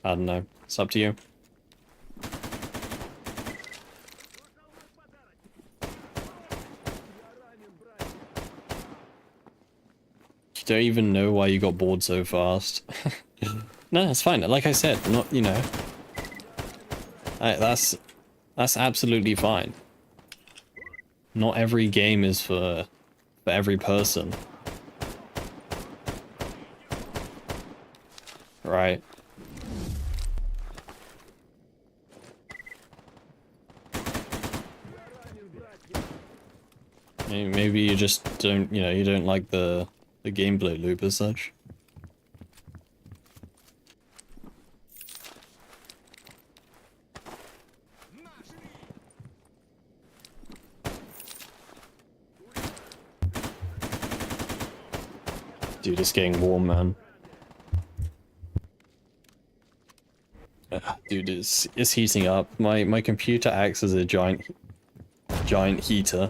[SPEAKER 1] I don't know. It's up to you. You don't even know why you got bored so fast. No, it's fine. Like I said, not, you know. That's absolutely fine. Not every game is for every person. Right. Maybe you just don't, you know, you don't like the gameplay loop as such. Dude, it's getting warm, man. Dude, it's heating up. My computer acts as a giant heater.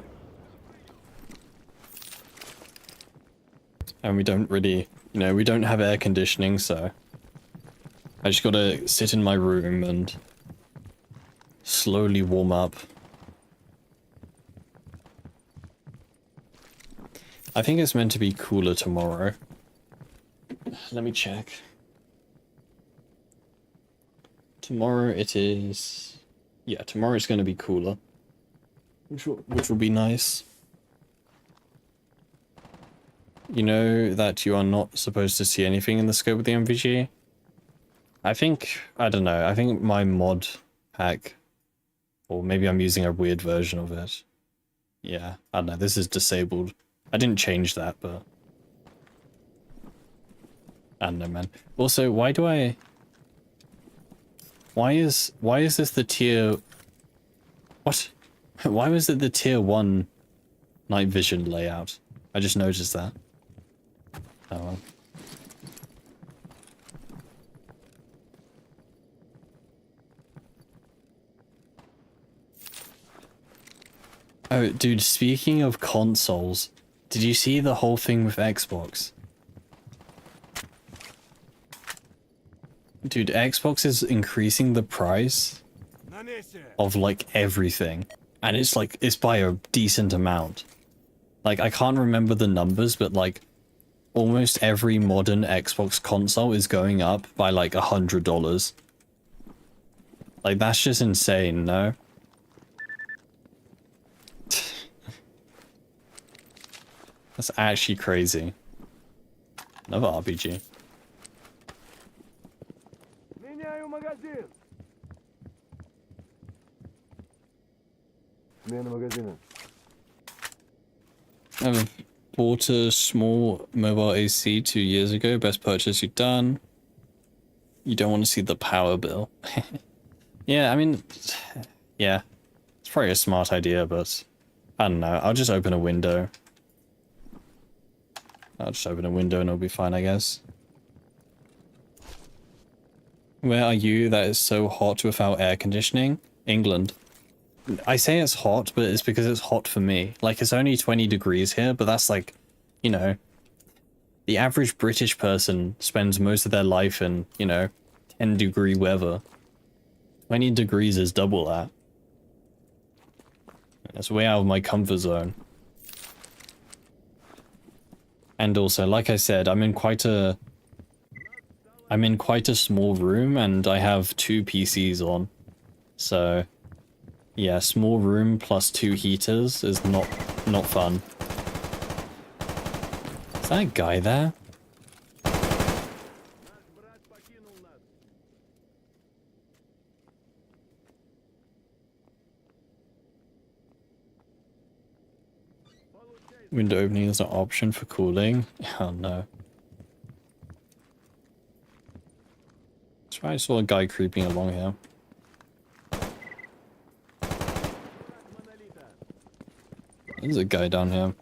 [SPEAKER 1] And we don't really, you know, we don't have air conditioning, so I just gotta sit in my room and slowly warm up. I think it's meant to be cooler tomorrow. Let me check. Tomorrow it is... Yeah, tomorrow it's going to be cooler. Which will be nice. You know that you are not supposed to see anything in the scope of the MVG? I think... I don't know. I think my mod pack... Or maybe I'm using a weird version of it. Yeah, I don't know. This is disabled. I didn't change that, but... I don't know, man. Also, why do I... Why is this the tier... What? Why was it the tier 1 night vision layout? I just noticed that. Oh well. Oh, dude, speaking of consoles, did you see the whole thing with Xbox? Dude, Xbox is increasing the price of, like, everything. And it's, like, it's by a decent amount. Like, I can't remember the numbers, but, like, almost every modern Xbox console is going up by, like, $100. Like, that's just insane, no? That's actually crazy. Another RPG.
[SPEAKER 2] Меняю магазин. Смена магазина.
[SPEAKER 1] I've bought a small mobile AC 2 years ago. Best purchase you've done. You don't want to see the power bill. Yeah, I mean, yeah. It's probably a smart idea, but I don't know. I'll just open a window. I'll just open a window and it'll be fine, I guess. Where are you that is so hot without air conditioning? England. I say it's hot, but it's because it's hot for me. Like, it's only 20 degrees here, but that's like, you know, the average British person spends most of their life in, you know, 10-degree weather. 20 degrees is double that. That's way out of my comfort zone. And also, like I said, I'm in quite a small room and I have 2 PCs on. So, yeah, small room plus 2 heaters is not fun. Is that a guy there? Window opening is an option for cooling. Oh no. That's why I saw a guy creeping along here. There's a guy down here.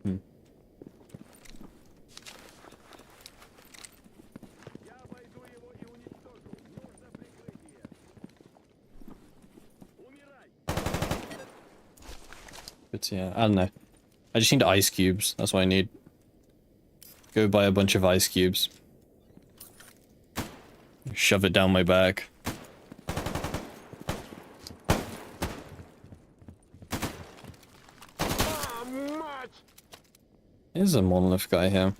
[SPEAKER 1] Hmm. But yeah, I don't know. I just need ice cubes. That's what I need. Go buy a bunch of ice cubes. Shove it down my back. There's a monolith guy here.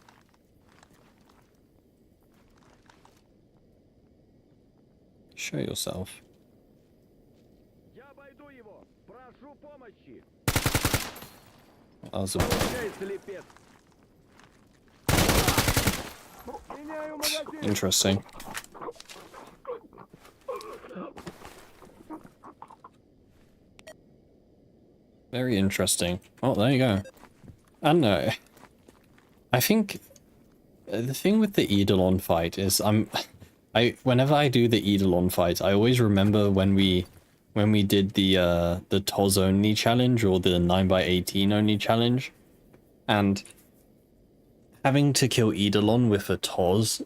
[SPEAKER 1] Show yourself. That was a... Interesting. Very interesting. Oh, there you go. I don't know. I think the thing with the Eidolon fight is whenever I do the Eidolon fight, I always remember when we did the TOS only challenge or the 9x18 only challenge, and having to kill Eidolon with a TOS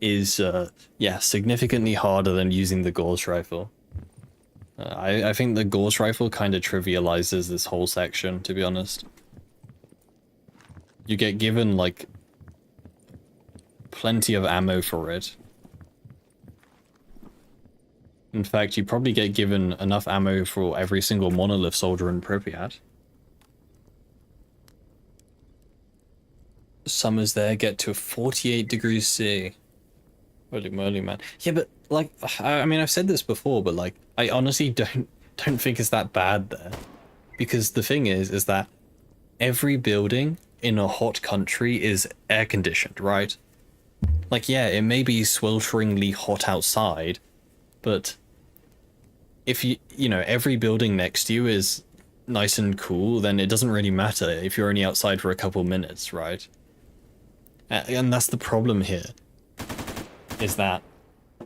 [SPEAKER 1] is yeah, significantly harder than using the Gauss rifle. I think the Gauss rifle kind of trivializes this whole section, to be honest. You get given, like, plenty of ammo for it. In fact, you probably get given enough ammo for every single monolith soldier in Pripyat. Summers there get to 48 degrees C. Holy moly, man. Yeah, but, like, I mean, I've said this before, but, like, I honestly don't think it's that bad there. Because the thing is that every building in a hot country is air-conditioned, right? Like, yeah, it may be swelteringly hot outside, but if you know, every building next to you is nice and cool, then it doesn't really matter if you're only outside for a couple minutes, right? And that's the problem here, is that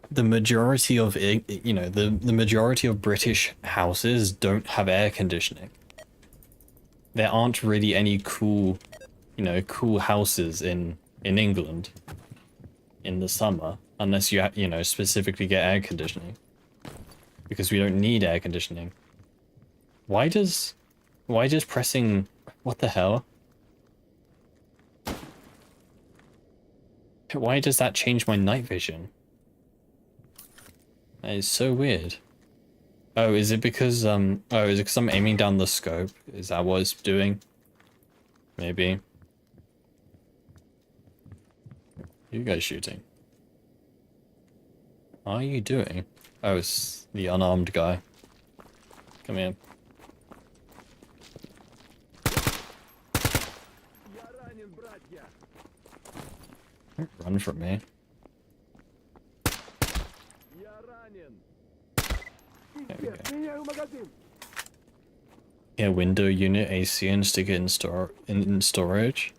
[SPEAKER 1] the majority of, you know, the majority of British houses don't have air conditioning. There aren't really any cool, you know, cool houses in England in the summer, unless you, you know, specifically get air conditioning. Because we don't need air conditioning. Why does pressing, what the hell? Why does that change my night vision? That is so weird. Oh, is it because, oh, is it because I'm aiming down the scope? Is that what it's doing? Maybe. You guys shooting? What are you doing? Oh, it's the unarmed guy. Come here. Don't run from me. There we go. Yeah, window unit AC and stick it in storage.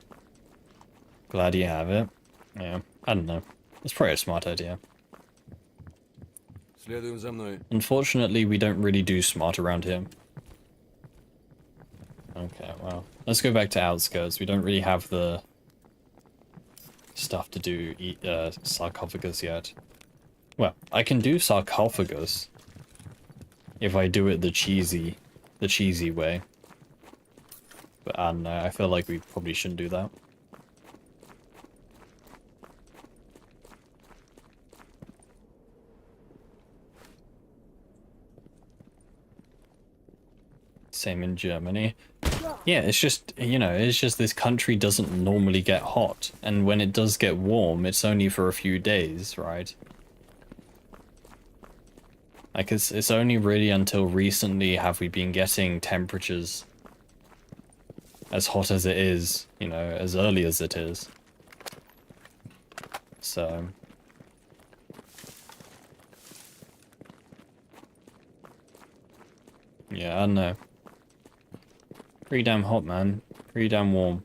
[SPEAKER 1] Glad you have it. Yeah, I don't know. It's probably a smart idea. Unfortunately, we don't really do smart around here. Okay, well, let's go back to outskirts. We don't really have the stuff to do sarcophagus yet. Well, I can do sarcophagus if I do it the cheesy way. But I don't know, I feel like we probably shouldn't do that. Same in Germany. Yeah, it's just, you know, it's just this country doesn't normally get hot. And when it does get warm, it's only for a few days, right? Like, it's only really until recently have we been getting temperatures as hot as it is, you know, as early as it is. So... yeah, I don't know. Pretty damn hot, man. Pretty damn warm.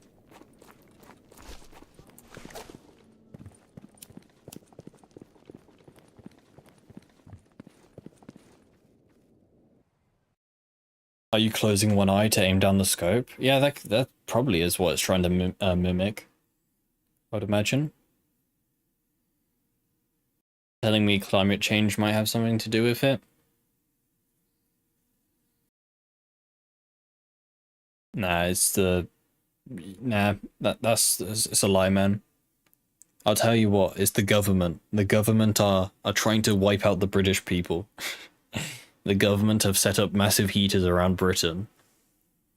[SPEAKER 1] Are you closing one eye to aim down the scope? Yeah, that probably is what it's trying to mimic, I'd imagine. Telling me climate change might have something to do with it? Nah, it's the... Nah, that's it's a lie, man. I'll tell you what, it's the government. The government are trying to wipe out the British people. The government have set up massive heaters around Britain.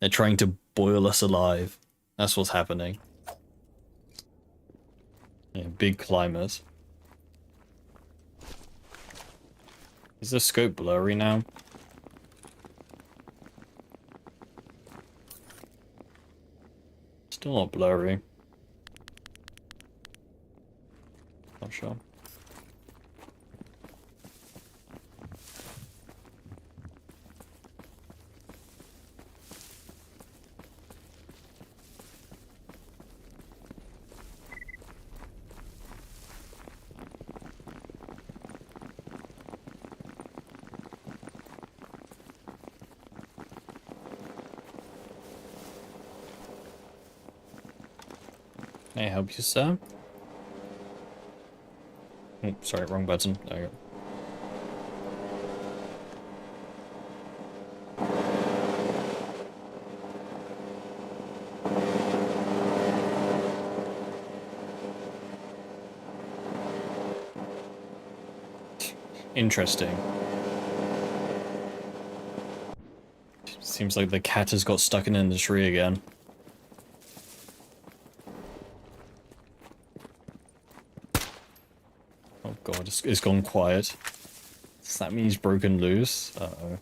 [SPEAKER 1] They're trying to boil us alive. That's what's happening. Yeah, big climbers. Is the scope blurry now? Still not blurry. Not sure. Can I help you, sir? Oh, sorry, wrong button. There you go. Interesting. Seems like the cat has got stuck in the tree again. Oh god, it's gone quiet. Does that mean he's broken loose? Uh-oh.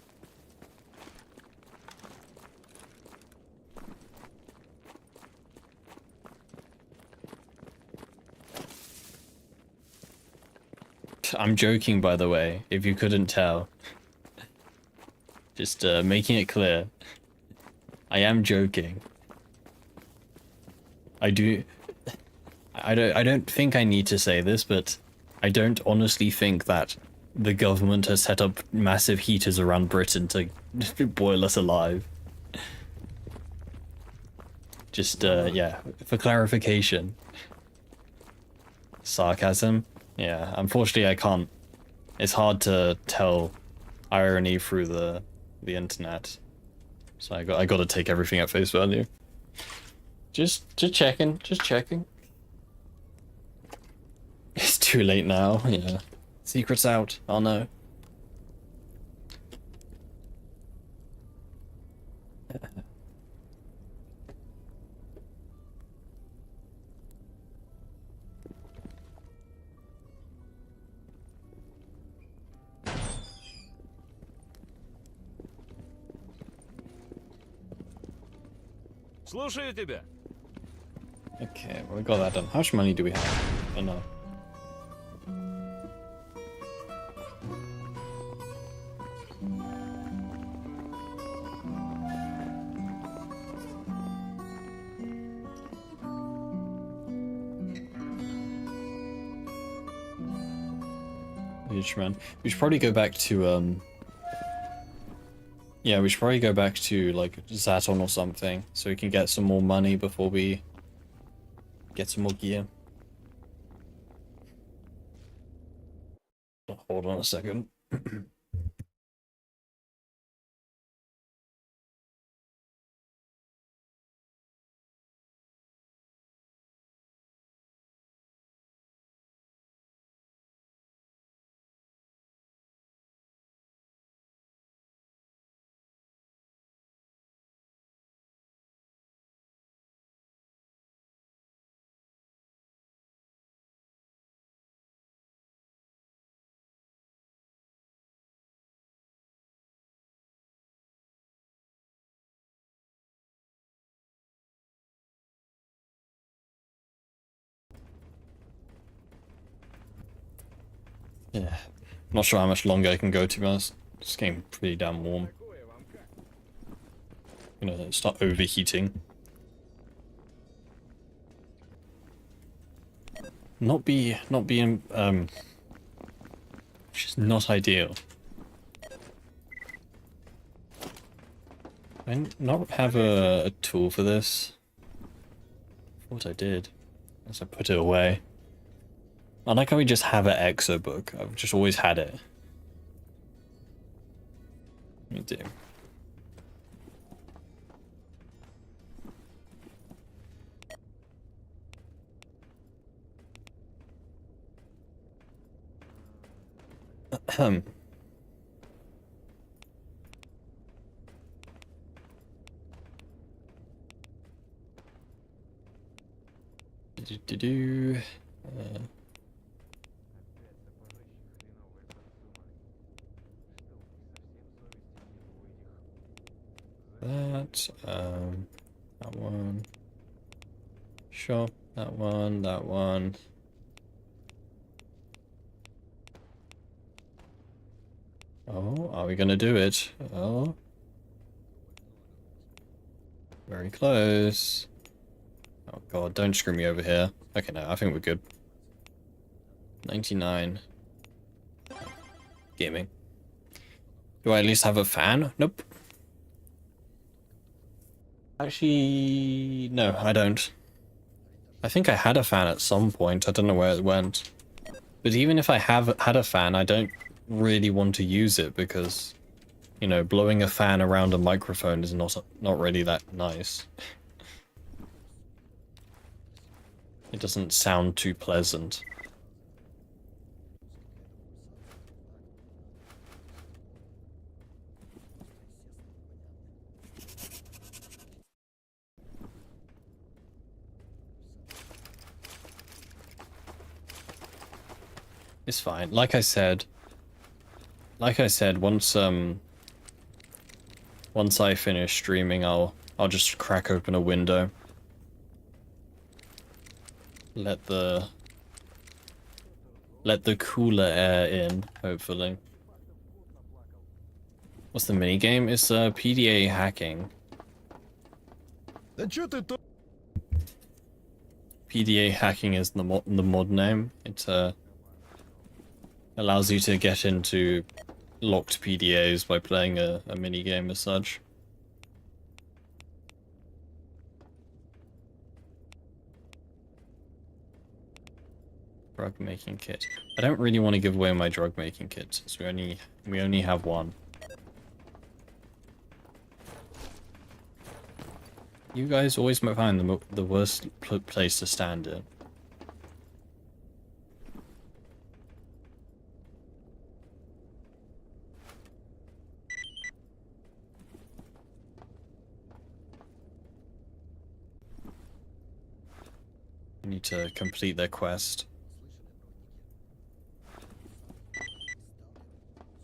[SPEAKER 1] I'm joking, by the way, if you couldn't tell. Just making it clear. I am joking. I don't think I need to say this, but I don't honestly think that the government has set up massive heaters around Britain to boil us alive. Just, yeah, for clarification. Sarcasm? Yeah, unfortunately I can't. It's hard to tell irony through the internet. So I got to take everything at face value. Just checking. It's too late now, yeah. Secret's out. Oh no.
[SPEAKER 4] Слушаю тебя.
[SPEAKER 1] Okay, well, we got that done. How much money do we have? I don't know. Man. We should probably go back to yeah, we should probably go back to like Zaton or something so we can get some more money before we get some more gear. Hold on a second. Yeah, not sure how much longer I can go, to be honest. It's getting pretty damn warm. I'm gonna start overheating. Not being which is not ideal. I not have a tool for this? I thought I did. As I put it away. I like how we just have an EXO book. I've just always had it. Me too. Ahem. Do. That one. Sure, that one, that one. Oh, are we gonna do it? Oh. Very close. Oh god, don't screw me over here. Okay, no, I think we're good. 99. Gaming. Do I at least have a fan? Nope. Actually, no, I don't. I think I had a fan at some point. I don't know where it went. But even if I have had a fan, I don't really want to use it because, you know, blowing a fan around a microphone is not really that nice. It doesn't sound too pleasant. It's fine. Like I said, once I finish streaming, I'll just crack open a window. Let the cooler air in, hopefully. What's the minigame? It's PDA hacking. PDA hacking is the mod name. It allows you to get into locked PDAs by playing a minigame as such. Drug making kit. I don't really want to give away my drug making kit since we only have one. You guys always find the worst place to stand in. We need to complete their quest.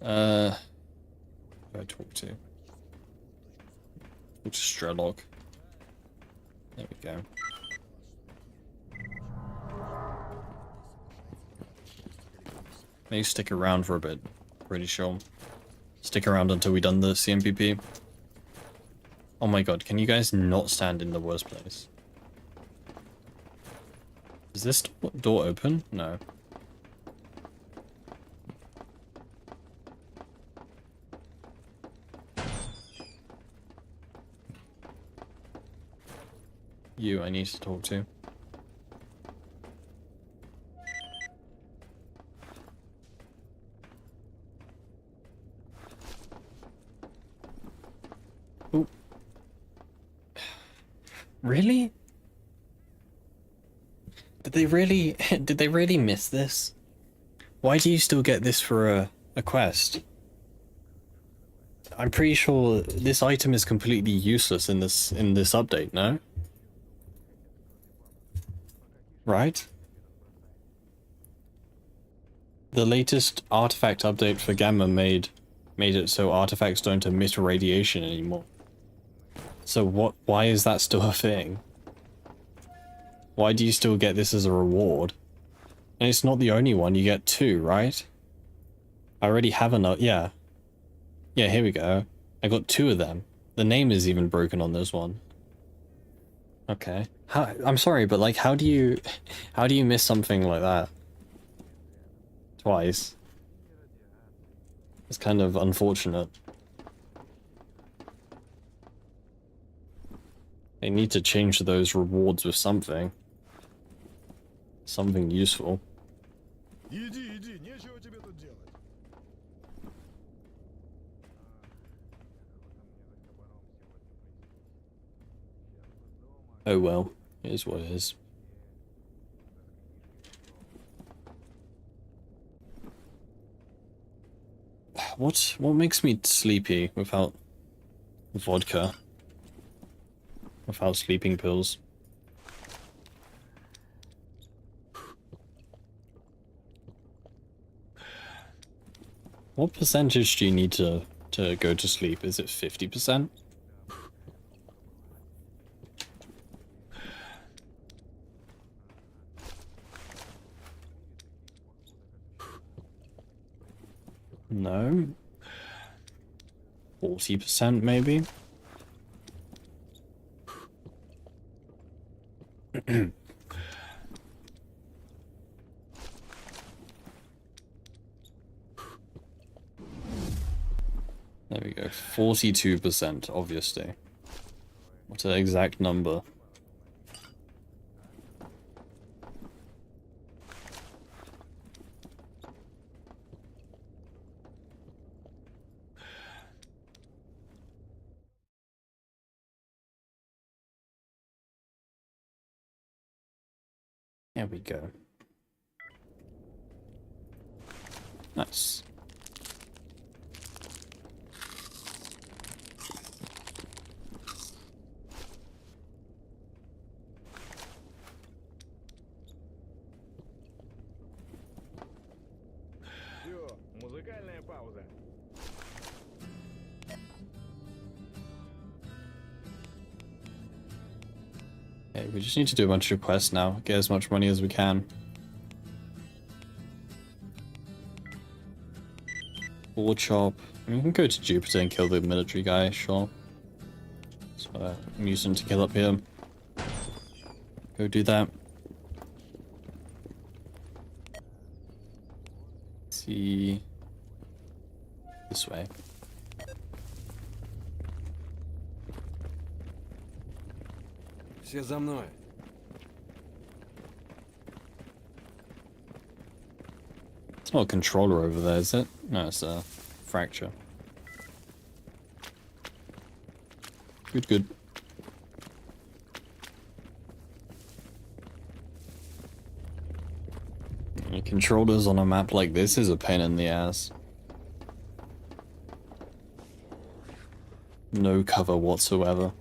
[SPEAKER 1] Who do I talk to? Talk to S.T.A.L.K.E.R. There we go. May stick around for a bit, pretty sure. Stick around until we've done the CMPP. Oh my god, can you guys not stand in the worst place? Is this door open? No. You, I need to talk to. Ooh. Really? Did they really miss this? Why do you still get this for a quest? I'm pretty sure this item is completely useless in this update, no? Right? The latest artifact update for Gamma made it so artifacts don't emit radiation anymore. So why is that still a thing? Why do you still get this as a reward? And it's not the only one, you get 2, right? I already have another, yeah. Yeah, here we go. I got 2 of them. The name is even broken on this one. Okay. I'm sorry, but like, how do you miss something like that? Twice. It's kind of unfortunate. They need to change those rewards with something. Something useful.
[SPEAKER 5] Иди, иди, нечего тебе тут делать.
[SPEAKER 1] Oh well, it is what it is. What makes me sleepy without vodka? Without sleeping pills? What percentage do you need to go to sleep? Is it 50%? No? 40% maybe? There we go, 42%, obviously. What's the exact number? There we go. Nice.
[SPEAKER 3] Все, музыкальная пауза.
[SPEAKER 1] Okay, we just need to do a bunch of quests now. Get as much money as we can. War chop. We can go to Jupiter and kill the military guy, sure. It's a mutant to kill up here. Go do that. Let's see. This way.
[SPEAKER 2] Все за мной.
[SPEAKER 1] It's not a controller over there, is it? No, it's a fracture. Good, good. Controllers on a map like this is a pain in the ass. No cover whatsoever.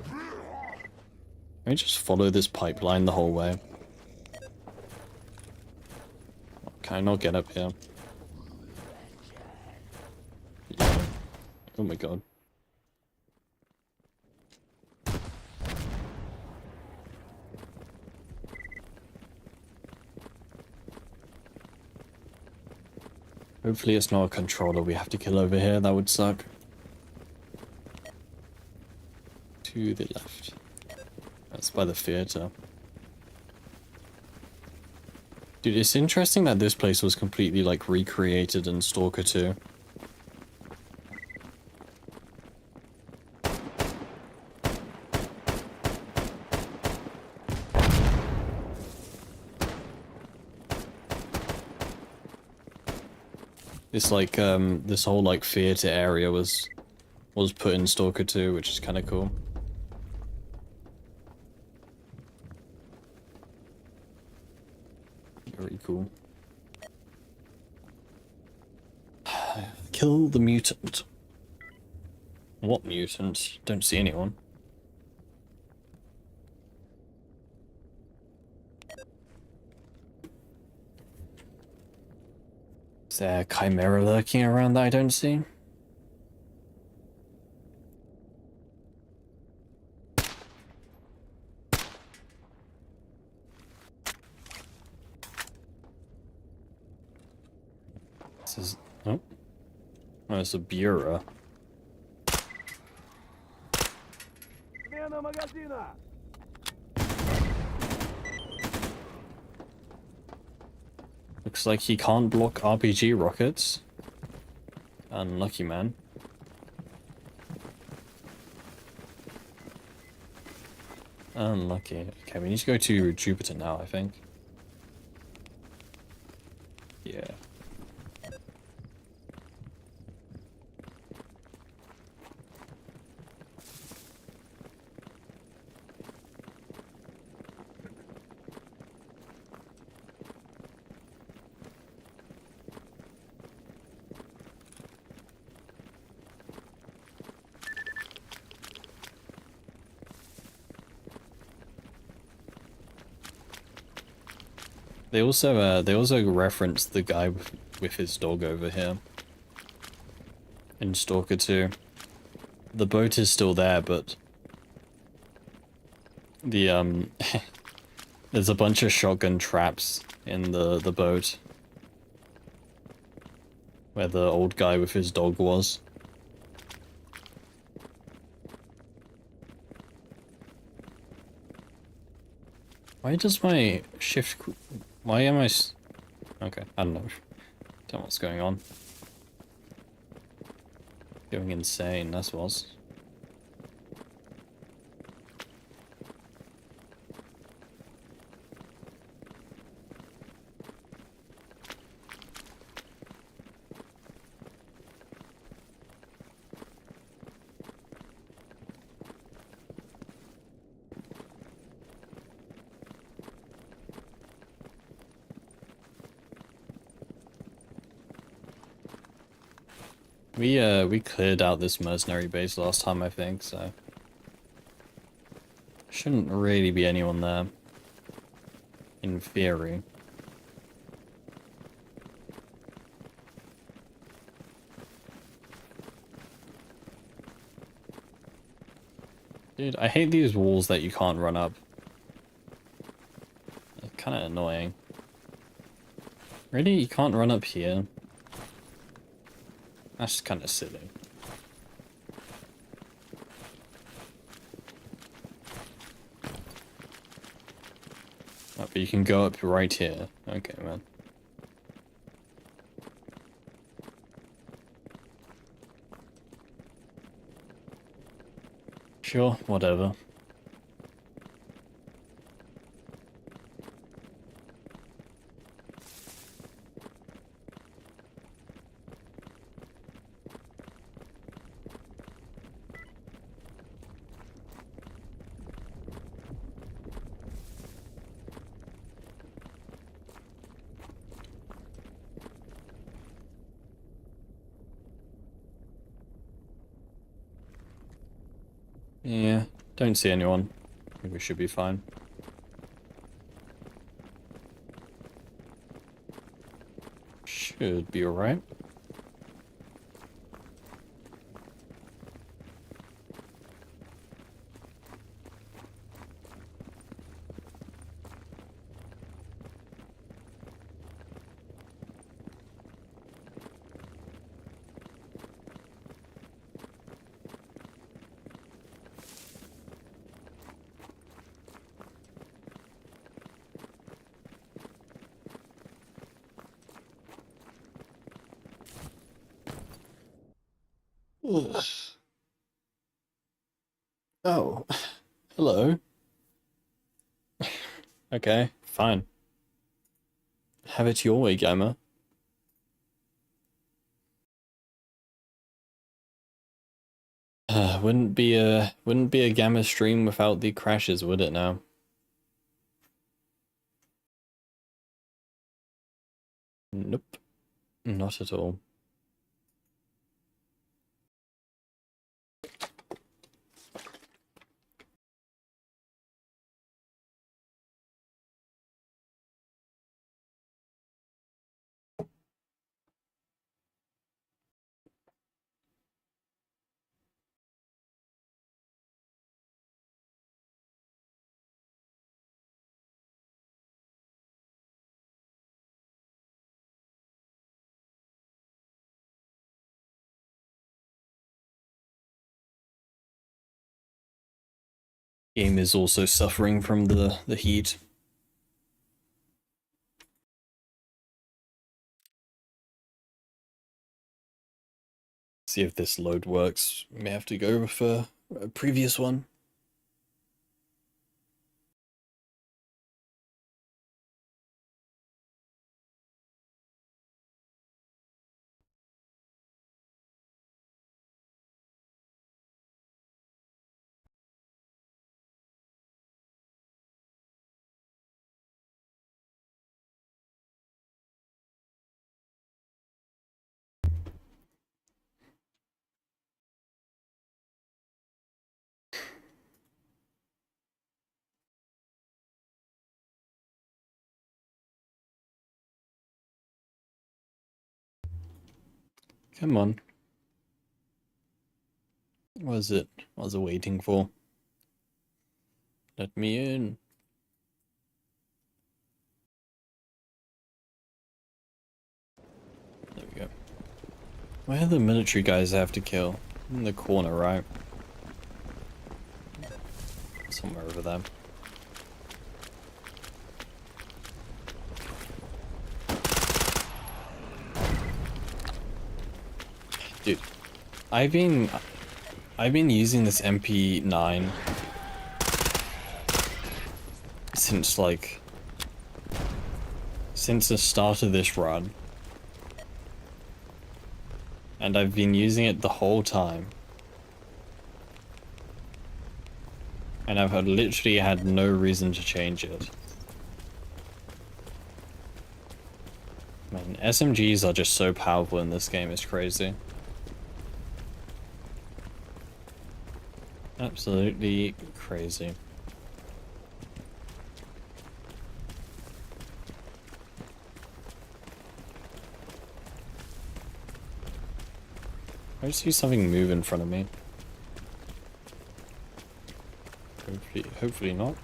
[SPEAKER 1] Can we just follow this pipeline the whole way? Can I not get up here? Yeah. Oh my god. Hopefully it's not a controller we have to kill over here, that would suck. To the left. That's by the theater. Dude, it's interesting that this place was completely like recreated in Stalker 2. It's like this whole like theater area was put in Stalker 2, which is kind of cool. Very cool. Kill the mutant. What mutant? Don't see anyone. Is there a chimera lurking around that I don't see? This is... oh. Oh, it's a bureau.
[SPEAKER 2] Смена магазина!
[SPEAKER 1] Looks like he can't block RPG rockets. Unlucky man. Unlucky. Okay, we need to go to Jupiter now, I think. Yeah. They also reference the guy with his dog over here in Stalker 2. The boat is still there, but the there's a bunch of shotgun traps in the boat where the old guy with his dog was. Why does my shift... Why am I... Okay, I don't know. Don't know what's going on. Going insane, that's what's. We cleared out this mercenary base last time, I think, so shouldn't really be anyone there, in theory. Dude, I hate these walls that you can't run up. They're kind of annoying. Really? You can't run up here? That's kind of silly. Oh, but you can go up right here. Okay, man. Sure, whatever. Yeah, don't see anyone. I think we should be fine. Should be alright. Ugh. Oh, hello. Okay, fine. Have it your way, Gamma. Wouldn't be a Gamma stream without the crashes, would it now? Nope, not at all. Game is also suffering from the heat. See if this load works. May have to go with a previous one. Come on. What was it? What was I waiting for? Let me in. There we go. Where are the military guys I have to kill? In the corner, right? Somewhere over there. Dude, I've been using this MP9 since the start of this run. And I've been using it the whole time. And I've literally had no reason to change it. Man, SMGs are just so powerful in this game, it's crazy. Absolutely crazy. I just see something move in front of me. Hopefully not.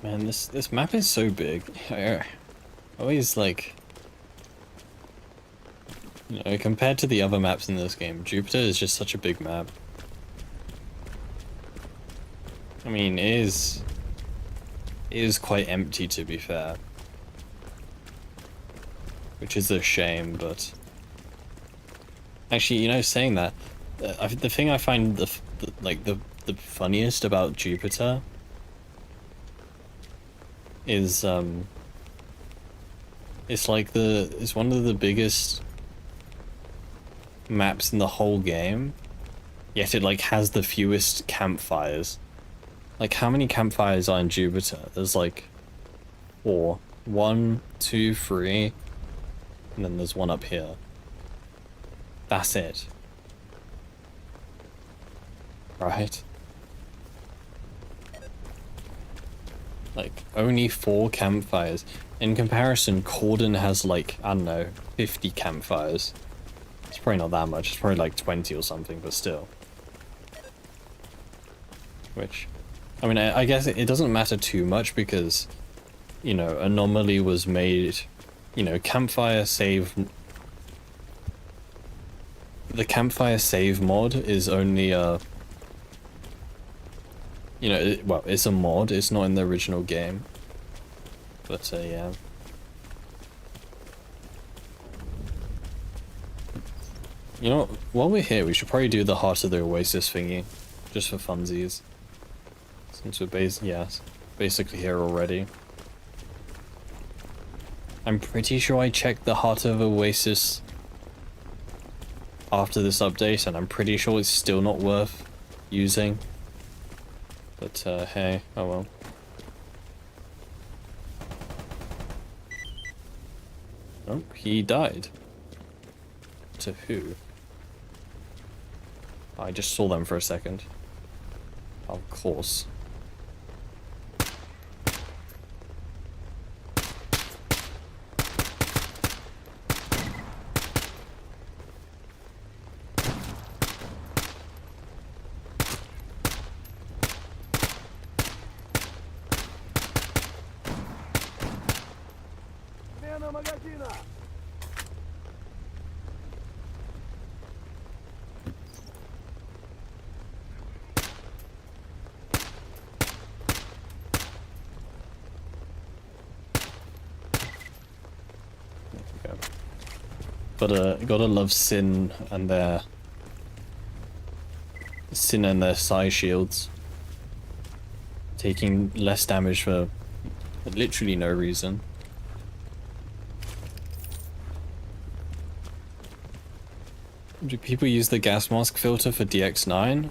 [SPEAKER 1] Man, this map is so big. I always like, you know, compared to the other maps in this game, Jupiter is just such a big map. I mean, it is quite empty, to be fair, which is a shame. But actually, you know, saying that, the thing I find the funniest about Jupiter is it's one of the biggest maps in the whole game, yet it like has the fewest campfires. Like, how many campfires are in Jupiter? There's like 4. 1, 2, 3, and then there's one up here. That's it. Right? Like, only 4 campfires. In comparison, Corden has like, I don't know, 50 campfires. It's probably not that much, it's probably like 20 or something, but still. Which, I mean, I guess it doesn't matter too much because, you know, Anomaly was made, you know, campfire save... The campfire save mod is only a... You know, well, it's a mod, it's not in the original game. But, yeah. You know, while we're here, we should probably do the Heart of the Oasis thingy. Just for funsies. Since we're basically here already. I'm pretty sure I checked the Heart of Oasis after this update, and I'm pretty sure it's still not worth using. But, hey, oh well. Oh, he died. To who? I just saw them for a second. Of course. Gotta love Sin and their psi shields. taking less damage for literally no reason. Do people use the gas mask filter for DX9?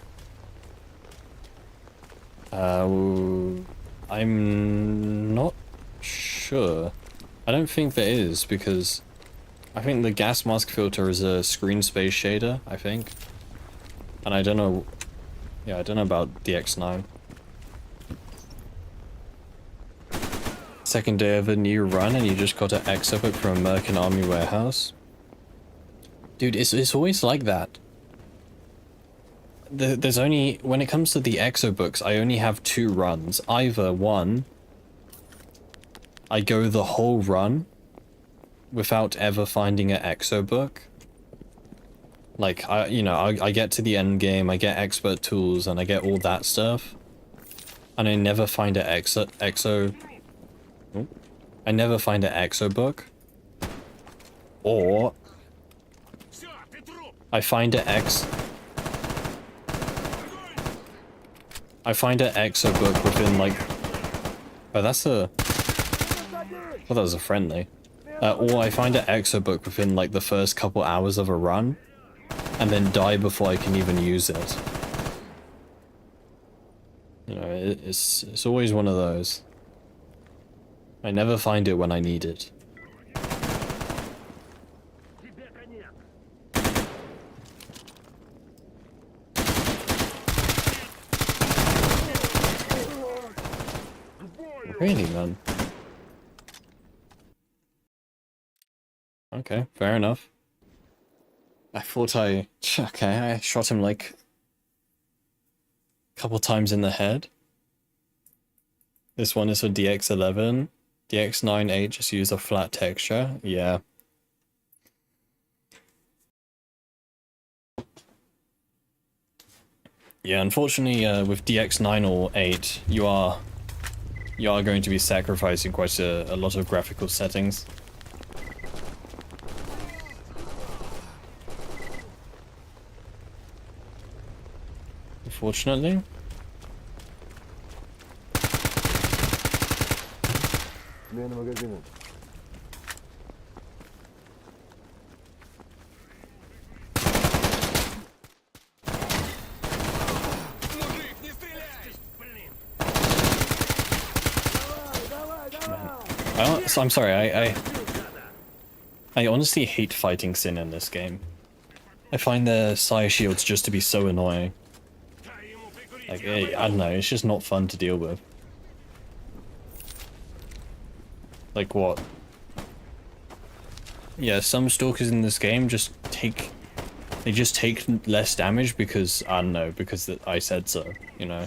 [SPEAKER 1] I'm not sure. I don't think there is, because I think the gas mask filter is a screen space shader, I think. And I don't know, yeah, I don't know about DX9. Second day of a new run and you just got an exo book from American Army Warehouse. Dude, it's always like that. There's only, when it comes to the exo books, I only have two runs. Either one, I go the whole run without ever finding an exo book. Like, I get to the end game, I get expert tools, and I get all that stuff. And I never find an I never find an exo book. Or I find an exo book within like, oh, that's a, well, that was a friendly. Or I find an exo book within like the first couple hours of a run, and then die before I can even use it. You know, it's always one of those. I never find it when I need it. Really, man? Okay, fair enough. I thought okay, I shot him like a couple times in the head. This one is for DX11. DX9-8 just use a flat texture. Yeah. Yeah, unfortunately, with DX9 or 8, you are going to be sacrificing quite a lot of graphical settings. Unfortunately.
[SPEAKER 2] Смена магазина.
[SPEAKER 1] I'm sorry, I honestly hate fighting Sin in this game. I find their sire shields just to be so annoying. Like, I don't know, it's just not fun to deal with. Like what? Yeah, some stalkers in this game just take less damage because, I don't know, because I said so, you know?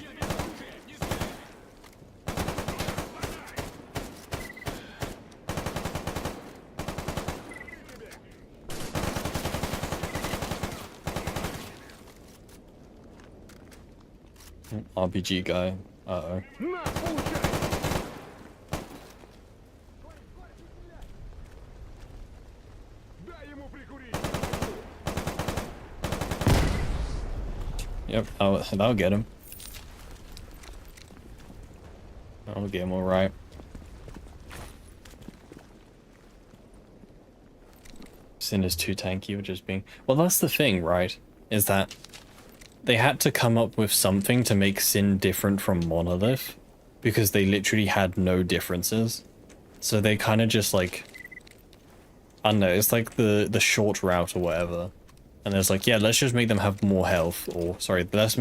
[SPEAKER 1] RPG guy. Uh-oh. Yep, that'll get him. That'll get him alright. Sin is too tanky, which is being... Well, that's the thing, right? Is that they had to come up with something to make Sin different from Monolith, because they literally had no differences. So they kind of just like... I don't know, it's like the short route or whatever. And it's like, yeah, let's just make them have more health, or sorry, let's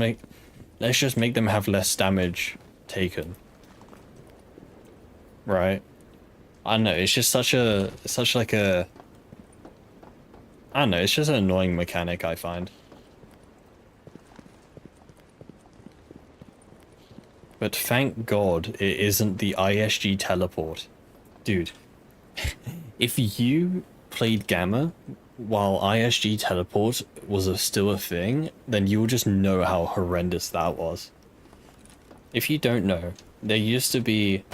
[SPEAKER 1] just make them have less damage taken. Right? I don't know, it's just such like a... I don't know, it's just an annoying mechanic, I find. But thank God it isn't the ISG teleport. Dude, if you played Gamma while ISG teleport was still a thing, then you'll just know how horrendous that was. If you don't know, there used to be...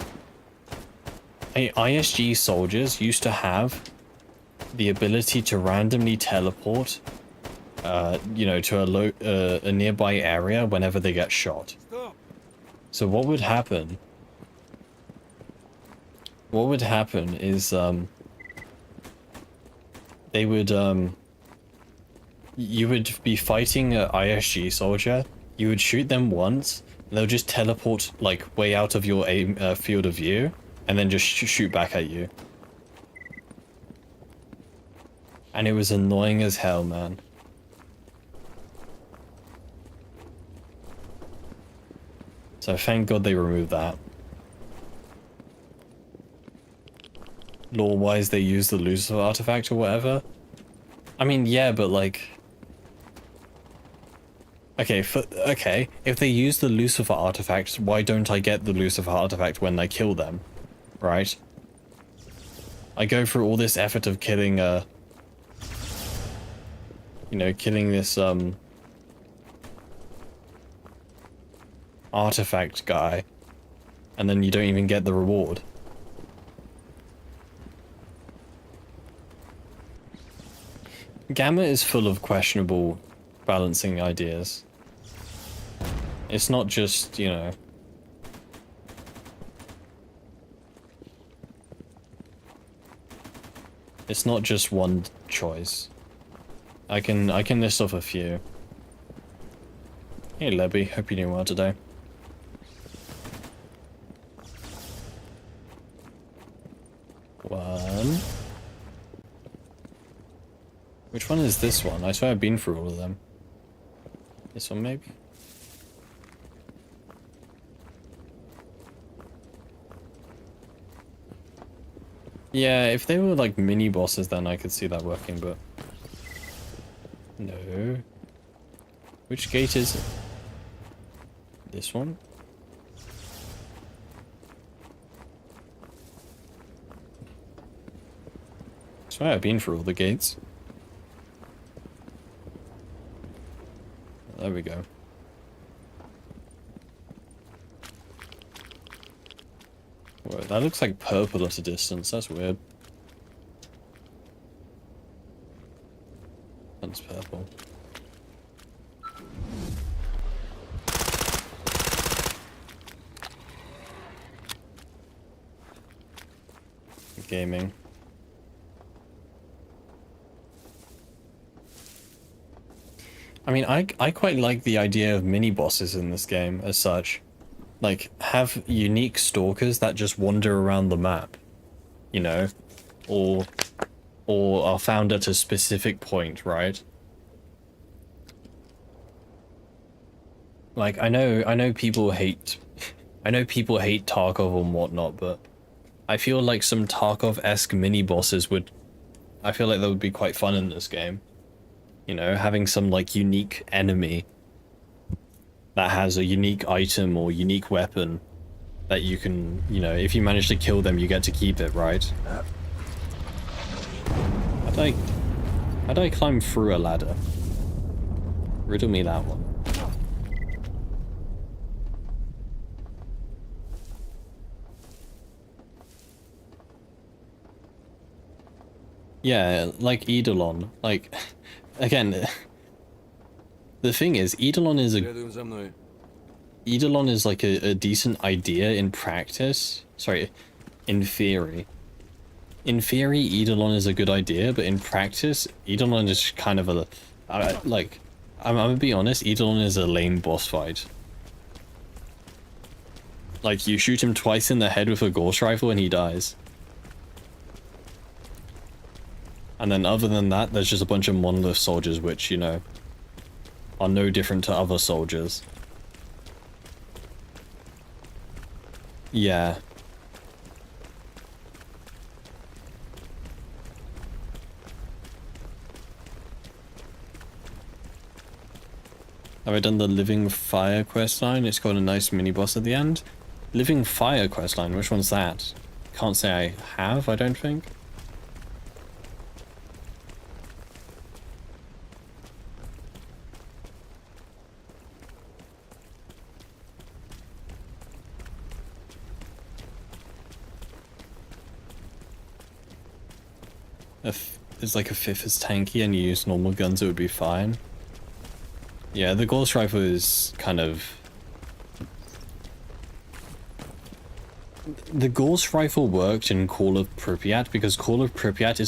[SPEAKER 1] ISG soldiers used to have the ability to randomly teleport, you know, to a nearby area whenever they get shot. So what would happen? What would happen is they would you would be fighting an ISG soldier. You would shoot them once, and they'll just teleport like way out of your aim field of view, and then just shoot back at you. And it was annoying as hell, man. So thank God they removed that. Lore-wise, they use the Lucifer artifact or whatever. I mean, yeah, but like... Okay, if they use the Lucifer artifact, why don't I get the Lucifer artifact when I kill them? Right? I go through all this effort of killing, you know, killing this, artifact guy, and then you don't even get the reward. Gamma is full of questionable balancing ideas. It's not just, you know... It's not just one choice. I can list off a few. Hey Lebby, hope you're doing well today. One. Which one is this one? I swear I've been through all of them. This one maybe? Yeah, if they were like mini bosses then I could see that working, but... No. Which gate is it? This one? I swear I've been through all the gates. There we go. Whoa, that looks like purple at a distance, that's weird. That's purple. Gaming. I mean, I quite like the idea of mini bosses in this game as such. Like, have unique stalkers that just wander around the map, you know, or are found at a specific point, right? Like, I know people hate Tarkov and whatnot, but I feel like some Tarkov-esque mini bosses would, I feel like that would be quite fun in this game. You know, having some like unique enemy that has a unique item or unique weapon that you can, you know, if you manage to kill them, you get to keep it, right? How do I climb through a ladder? Riddle me that one. Yeah, like Eidolon. Like, again, the thing is, Eidolon is like a decent idea in practice. Sorry, in theory. In theory, Eidolon is a good idea, but in practice, Eidolon is kind of a... like, I'm gonna be honest, Eidolon is a lame boss fight. Like, you shoot him twice in the head with a ghost rifle and he dies. And then other than that, there's just a bunch of monolith soldiers which, you know, are no different to other soldiers. Yeah. Have I done the Living Fire questline? It's got a nice mini boss at the end. Living Fire questline, which one's that? Can't say I have, I don't think. If it's like a fifth is tanky and you use normal guns, it would be fine. Yeah, the ghost rifle is kind of the Gauss rifle worked in Call of Pripyat because Call of Pripyat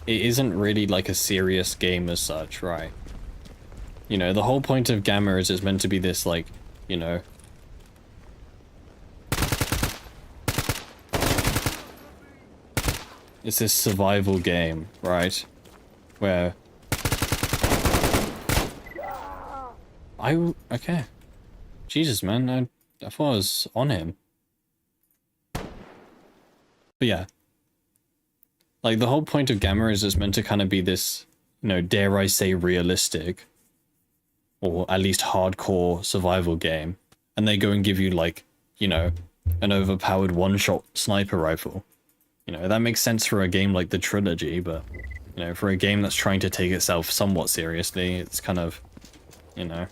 [SPEAKER 1] isn't really like a serious game as such, right? You know, the whole point of Gamma is it's meant to be this, like, you know, it's this survival game, right? Where okay. Jesus, man, I thought I was on him. But yeah. Like, the whole point of Gamma is it's meant to kind of be this, you know, dare I say realistic, or at least hardcore survival game. And they go and give you, like, you know, an overpowered one-shot sniper rifle. You know, that makes sense for a game like the Trilogy, but, you know, for a game that's trying to take itself somewhat seriously, it's kind of, you know.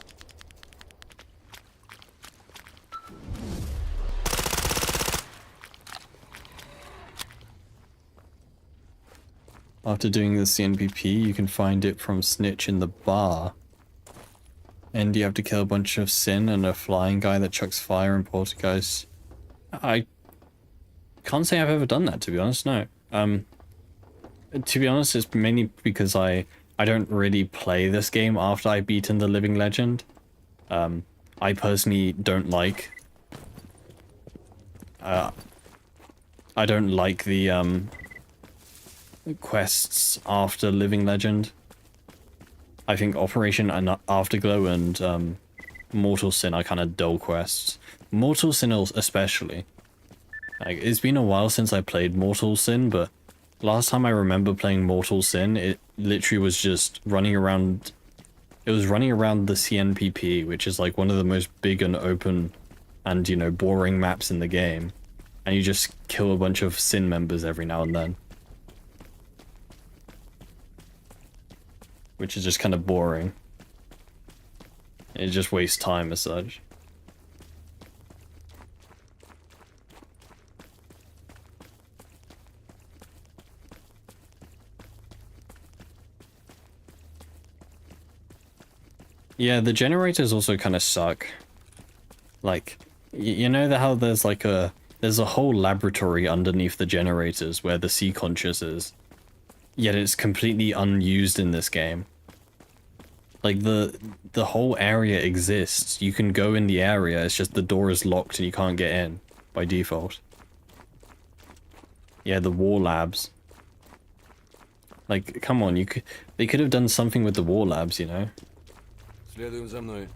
[SPEAKER 1] After doing the CNPP, you can find it from Snitch in the bar. And you have to kill a bunch of Sin and a flying guy that chucks fire and poltergeist. I can't say I've ever done that, to be honest, no. To be honest, it's mainly because I don't really play this game after I've beaten the Living Legend. I personally don't like... I don't like the, quests after Living Legend. I think Operation and Afterglow and Mortal Sin are kind of dull quests. Mortal Sin especially. Like, it's been a while since I played Mortal Sin, but last time I remember playing Mortal Sin, it literally was just running around... It was running around the CNPP, which is like one of the most big and open and, you know, boring maps in the game. And you just kill a bunch of Sin members every now and then. Which is just kind of boring. It just wastes time as such. Yeah, the generators also kind of suck. Like, you know how there's like there's a whole laboratory underneath the generators where the sea conscious is. Yet it's completely unused in this game. Like, the whole area exists. You can go in the area, it's just the door is locked and you can't get in by default. Yeah, the war labs. Like, come on, they could have done something with the war labs, you know?
[SPEAKER 6] Следуем за мной.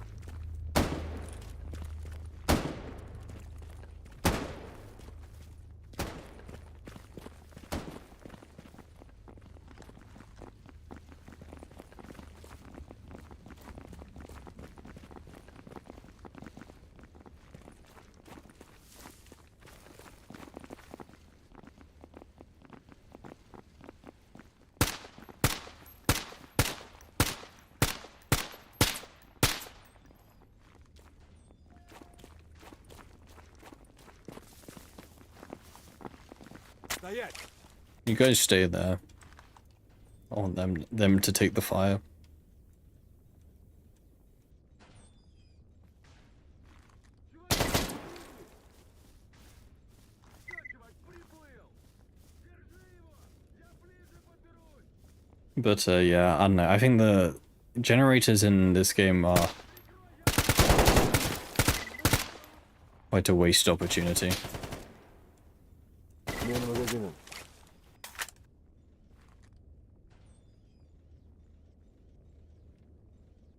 [SPEAKER 1] You guys stay there. I want them to take the fire. But yeah, I don't know. I think the generators in this game are quite a waste opportunity.
[SPEAKER 2] Смена магазина.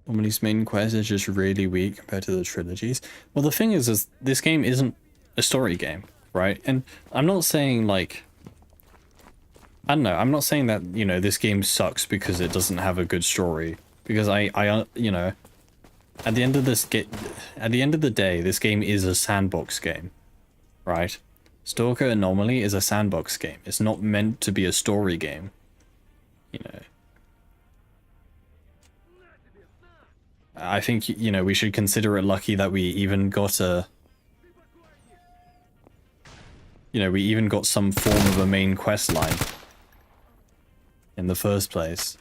[SPEAKER 1] Normally, main quest is just really weak compared to the trilogies. Well, the thing is this game isn't a story game, right? And I'm not saying, like... I don't know, I'm not saying that, you know, this game sucks because it doesn't have a good story. Because I you know... At the end of the day, this game is a sandbox game, right? Stalker Anomaly is a sandbox game. It's not meant to be a story game, you know. I think, you know, we should consider it lucky that we even got a... You know, we even got some form of a main quest line in the first place.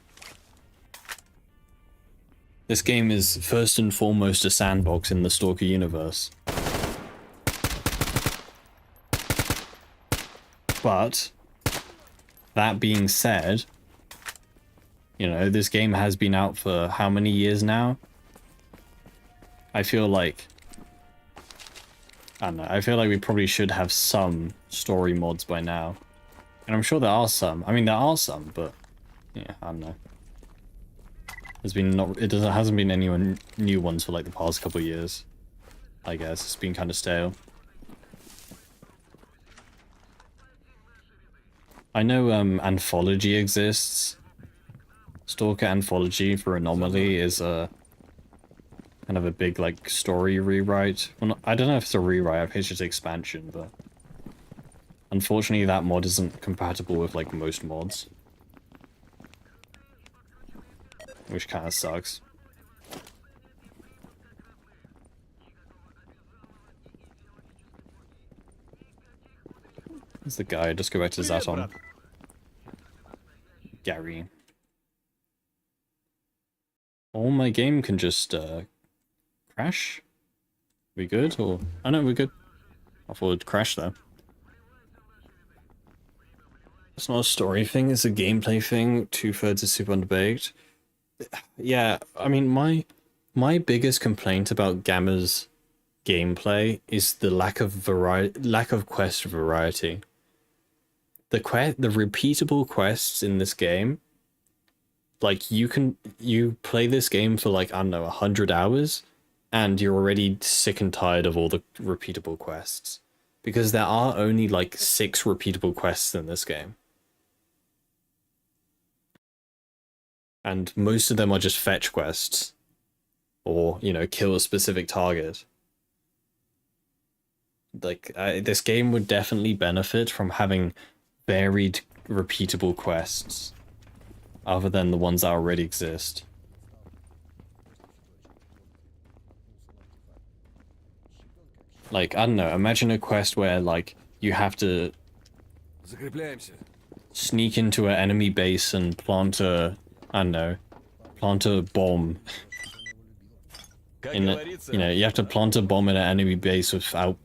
[SPEAKER 1] This game is first and foremost a sandbox in the Stalker universe. But that being said, you know, this game has been out for how many years now? I feel like, I don't know, I feel like we probably should have some story mods by now. And I'm sure there are some. I mean, there are some, but yeah, I don't know. There's been hasn't been any new ones for like the past couple of years. I guess it's been kind of stale. I know Anthology exists. Stalker Anthology for Anomaly is a kind of a big like story rewrite. Well, I don't know if it's a rewrite, I think it's just expansion, but unfortunately that mod isn't compatible with like most mods. Which kind of sucks. There's the guy, just go back to Zaton. Gary. Oh, my game can just crash? We good? Or I know we're good. I thought it'd crash though. It's not a story thing, it's a gameplay thing. 2/3 is super underbaked. Yeah, I mean my biggest complaint about Gamma's gameplay is the lack of quest variety. The repeatable quests in this game, like you play this game for like, I don't know, 100 hours and you're already sick and tired of all the repeatable quests, because there are only like 6 repeatable quests in this game. And most of them are just fetch quests. Or, you know, kill a specific target. Like, this game would definitely benefit from having varied, repeatable quests. Other than the ones that already exist. Like, I don't know, imagine a quest where, like, you have to sneak into an enemy base and plant a... I don't know, plant a bomb. You know, you have to plant a bomb in an enemy base without...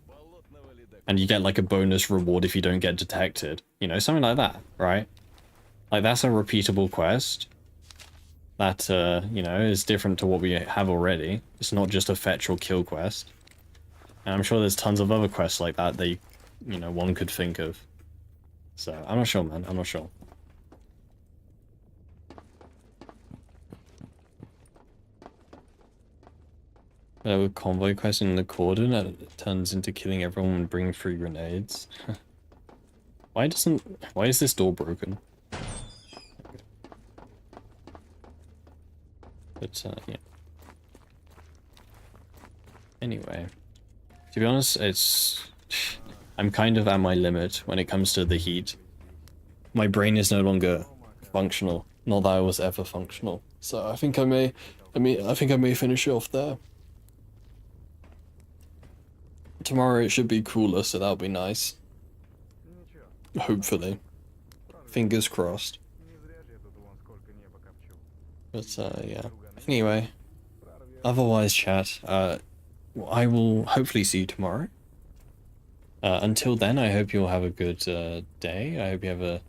[SPEAKER 1] And you get like a bonus reward if you don't get detected. You know, something like that, right? Like, that's a repeatable quest. That, you know, is different to what we have already. It's not just a fetch or kill quest. And I'm sure there's tons of other quests like that that, you know, one could think of. So, I'm not sure, man. I'm not sure. With convoy quest in the cordon, it turns into killing everyone and bringing free grenades. Why is this door broken? But, yeah. Anyway. To be honest, I'm kind of at my limit when it comes to the heat. My brain is no longer functional. Not that I was ever functional. So I think I may finish it off there. Tomorrow it should be cooler, so that'll be nice. Hopefully. Fingers crossed. But, yeah. Anyway. Otherwise, chat, I will hopefully see you tomorrow. Until then, I hope you'll have a good day. I hope you have a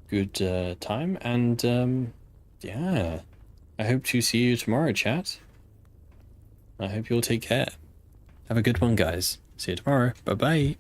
[SPEAKER 1] good time. And, yeah. I hope to see you tomorrow, chat. I hope you'll take care. Have a good one, guys. See you tomorrow. Bye-bye.